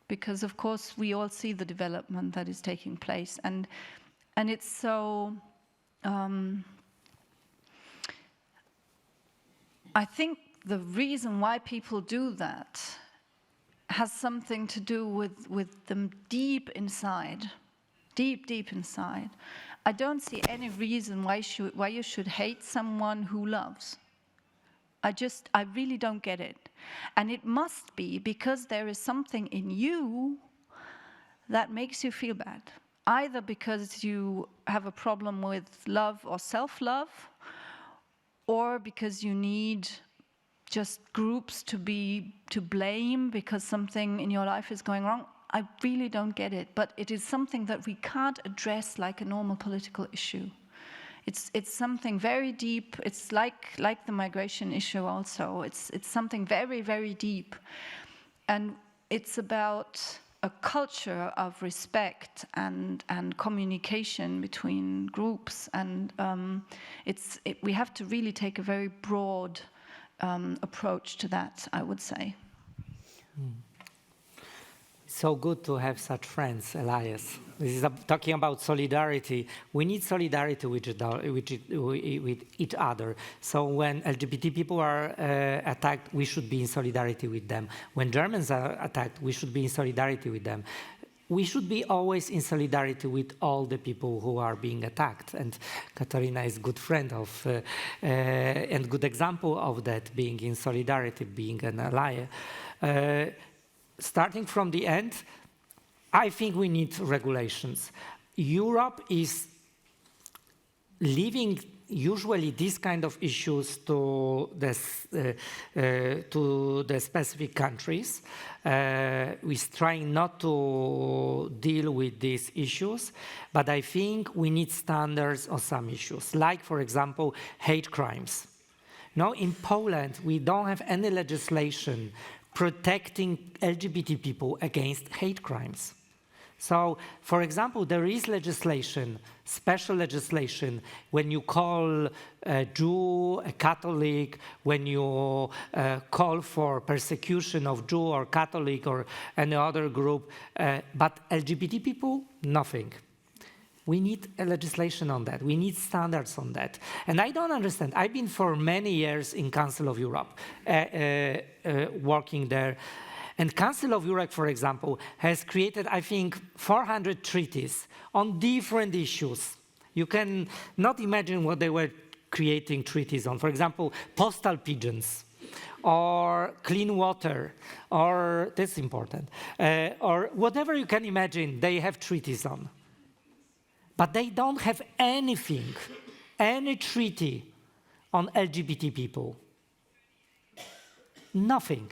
because of course we all see the development that is taking place, and it's so. I think the reason why people do that has something to do with them deep inside, deep inside. I don't see any reason why you should hate someone who loves. I really don't get it. And it must be because there is something in you that makes you feel bad. Either because you have a problem with love or self-love, or because you need just groups to blame because something in your life is going wrong. I really don't get it, but it is something that we can't address like a normal political issue. It's something very deep. It's like the migration issue also. It's something very, very deep. And it's about a culture of respect and communication between groups. And we have to really take a very broad approach to that, I would say. So good to have such friends, Elias. This is talking about solidarity. We need solidarity with each other. So when LGBT people are attacked, we should be in solidarity with them. When Germans are attacked, we should be in solidarity with them. We should be always in solidarity with all the people who are being attacked. And Katarina is a good friend of, and good example of that, being in solidarity, being an ally. Starting from the end, I think we need regulations. Europe is leaving usually these kind of issues to the specific countries. We're trying not to deal with these issues, but I think we need standards on some issues, like, for example, hate crimes. Now, in Poland, we don't have any legislation protecting LGBT people against hate crimes. So, for example, there is legislation, special legislation, when you call a Jew a Catholic, when you call for persecution of Jew or Catholic or any other group, but LGBT people, nothing. We need a legislation on that. We need standards on that. And I don't understand. I've been for many years in Council of Europe, working there. And Council of Europe, for example, has created, I think, 400 treaties on different issues. You can not imagine what they were creating treaties on. For example, postal pigeons, or clean water, or that's important, or whatever you can imagine, they have treaties on. But they don't have anything, any treaty on LGBT people. Nothing.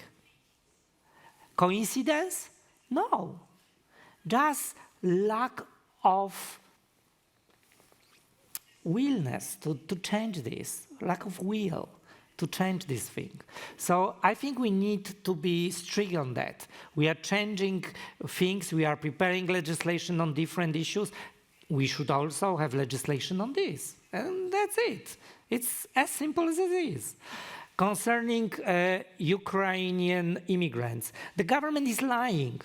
Coincidence? No. Just lack of willingness to change this, lack of will. to change this thing. So I think we need to be strict on that. We are changing things, we are preparing legislation on different issues. We should also have legislation on this, and that's it. It's as simple as it is. Concerning Ukrainian immigrants, the government is lying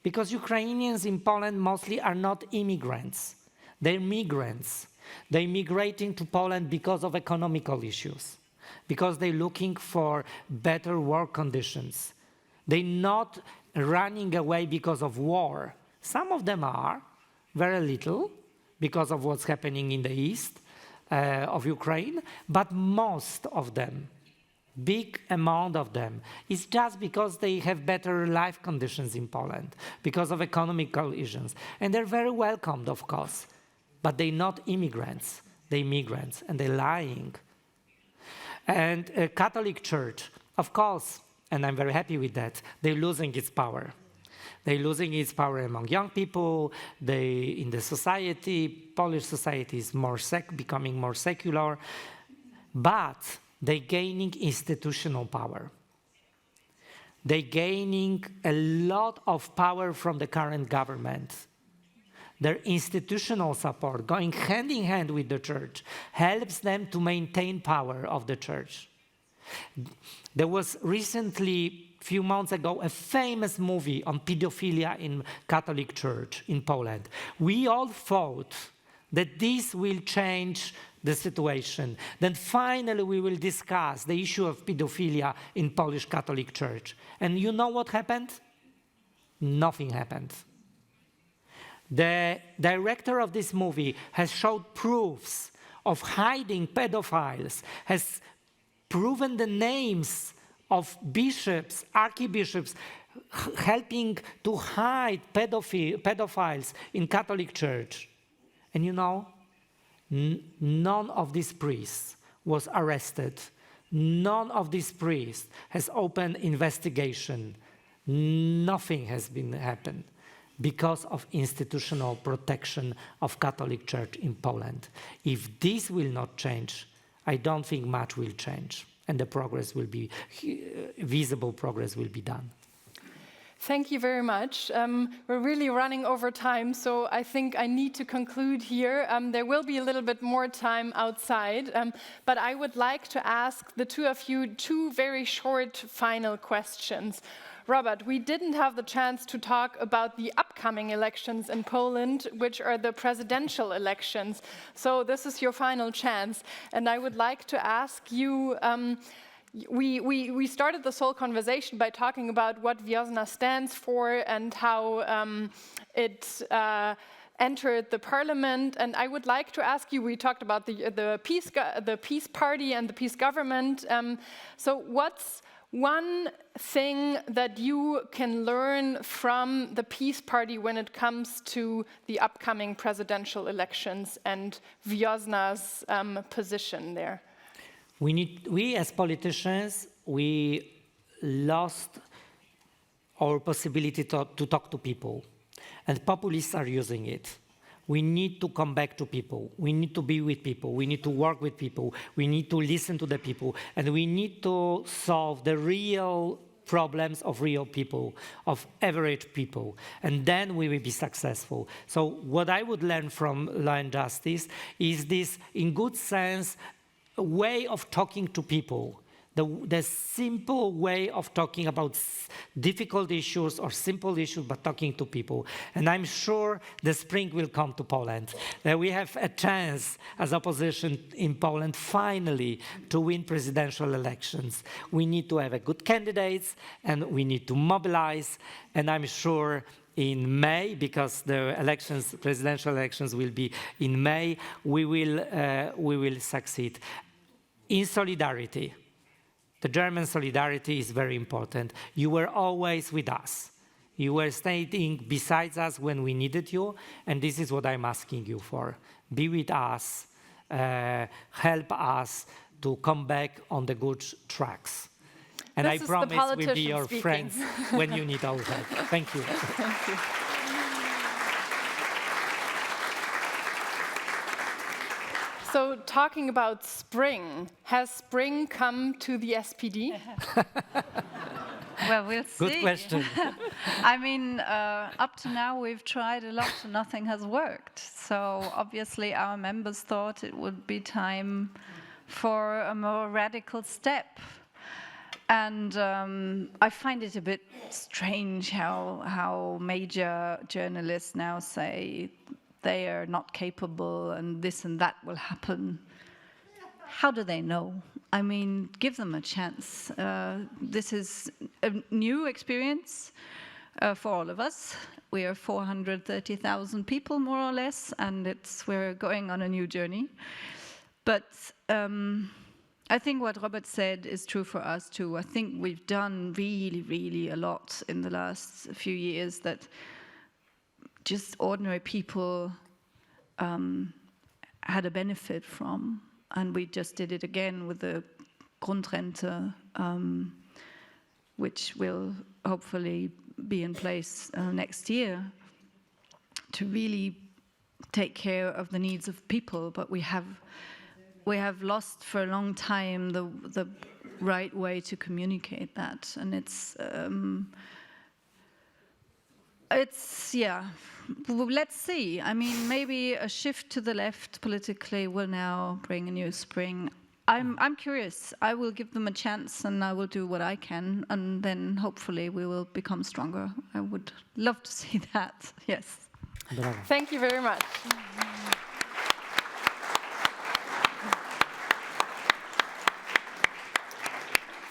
because Ukrainians in Poland mostly are not immigrants. They're migrants. They're migrating to Poland because of economical issues, because they're looking for better work conditions. They're not running away because of war. Some of them are, very little, because of what's happening in the east of Ukraine, but most of them, big amount of them, is just because they have better life conditions in Poland, because of economical issues. And they're very welcomed, of course, but they're not immigrants, they're migrants, and they're lying. And Catholic Church, of course, and I'm very happy with that, they're losing its power. They're losing its power among young people, in the society, Polish society is becoming more secular, but they're gaining institutional power. They're gaining a lot of power from the current government. Their institutional support, going hand in hand with the church, helps them to maintain power of the church. There was recently, a few months ago, a famous movie on pedophilia in Catholic Church in Poland. We all thought that this will change the situation. Then finally we will discuss the issue of pedophilia in Polish Catholic Church. And you know what happened? Nothing happened. The director of this movie has showed proofs of hiding pedophiles, has proven the names of bishops, archbishops, helping to hide pedophiles in Catholic Church. And you know, none of these priests was arrested. None of these priests has opened investigation. Nothing has happened because of institutional protection of Catholic Church in Poland. If this will not change, I don't think much will change, and the progress will be, visible progress will be done. Thank you very much. We're really running over time, so I think I need to conclude here. There will be a little bit more time outside, but I would like to ask the two of you two very short final questions. Robert, we didn't have the chance to talk about the upcoming elections in Poland, which are the presidential elections. So this is your final chance. And I would like to ask you, we started this whole conversation by talking about what Wiosna stands for and how it entered the parliament. And I would like to ask you, we talked about the peace party and the peace government. So what's one thing that you can learn from the Peace Party when it comes to the upcoming presidential elections and Wiosna's position there? We as politicians, we lost our possibility to talk to people, and populists are using it. We need to come back to people. We need to be with people. We need to work with people. We need to listen to the people. And we need to solve the real problems of real people, of average people. And then we will be successful. So what I would learn from Law and Justice is this, in good sense, way of talking to people. The simple way of talking about difficult issues or simple issues, but talking to people. And I'm sure the spring will come to Poland. We have a chance as opposition in Poland finally to win presidential elections. We need to have a good candidates and we need to mobilize. And I'm sure in May, because the elections, presidential elections will be in May, we will succeed. In solidarity. The German solidarity is very important. You were always with us. You were standing beside us when we needed you, and this is what I'm asking you for. Be with us, help us to come back on the good tracks. And I promise we'll be your friends when you need our help. Thank you. Thank you. So, talking about spring, has spring come to the SPD? Well, we'll see. Good question. I mean, up to now we've tried a lot and nothing has worked. So obviously our members thought it would be time for a more radical step. And I find it a bit strange how major journalists now say they are not capable and this and that will happen. How do they know? I mean, give them a chance. This is a new experience for all of us. We are 430,000 people, more or less, and we're going on a new journey. But I think what Robert said is true for us too. I think we've done really, really a lot in the last few years that just ordinary people had a benefit from. And we just did it again with the Grundrente, which will hopefully be in place next year to really take care of the needs of people. But we have lost for a long time the right way to communicate that, and yeah. Let's see. I mean, maybe a shift to the left politically will now bring a new spring. I'm curious. I will give them a chance, and I will do what I can, and then hopefully we will become stronger. I would love to see that. Yes. Bravo. Thank you very much.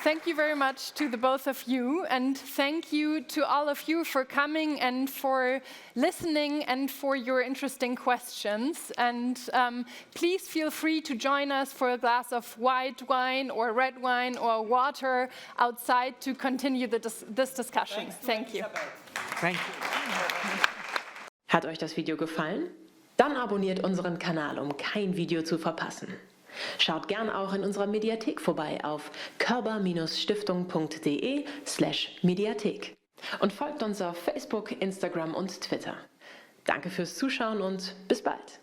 Thank you very much to the both of you, and thank you to all of you for coming and for listening and for your interesting questions. And please feel free to join us for a glass of white wine or red wine or water outside to continue this discussion. Thank you. Thank you. Hat euch das Video gefallen? Dann abonniert unseren Kanal, um kein Video zu verpassen. Schaut gern auch in unserer Mediathek vorbei auf körber-stiftung.de/Mediathek und folgt uns auf Facebook, Instagram und Twitter. Danke fürs Zuschauen und bis bald.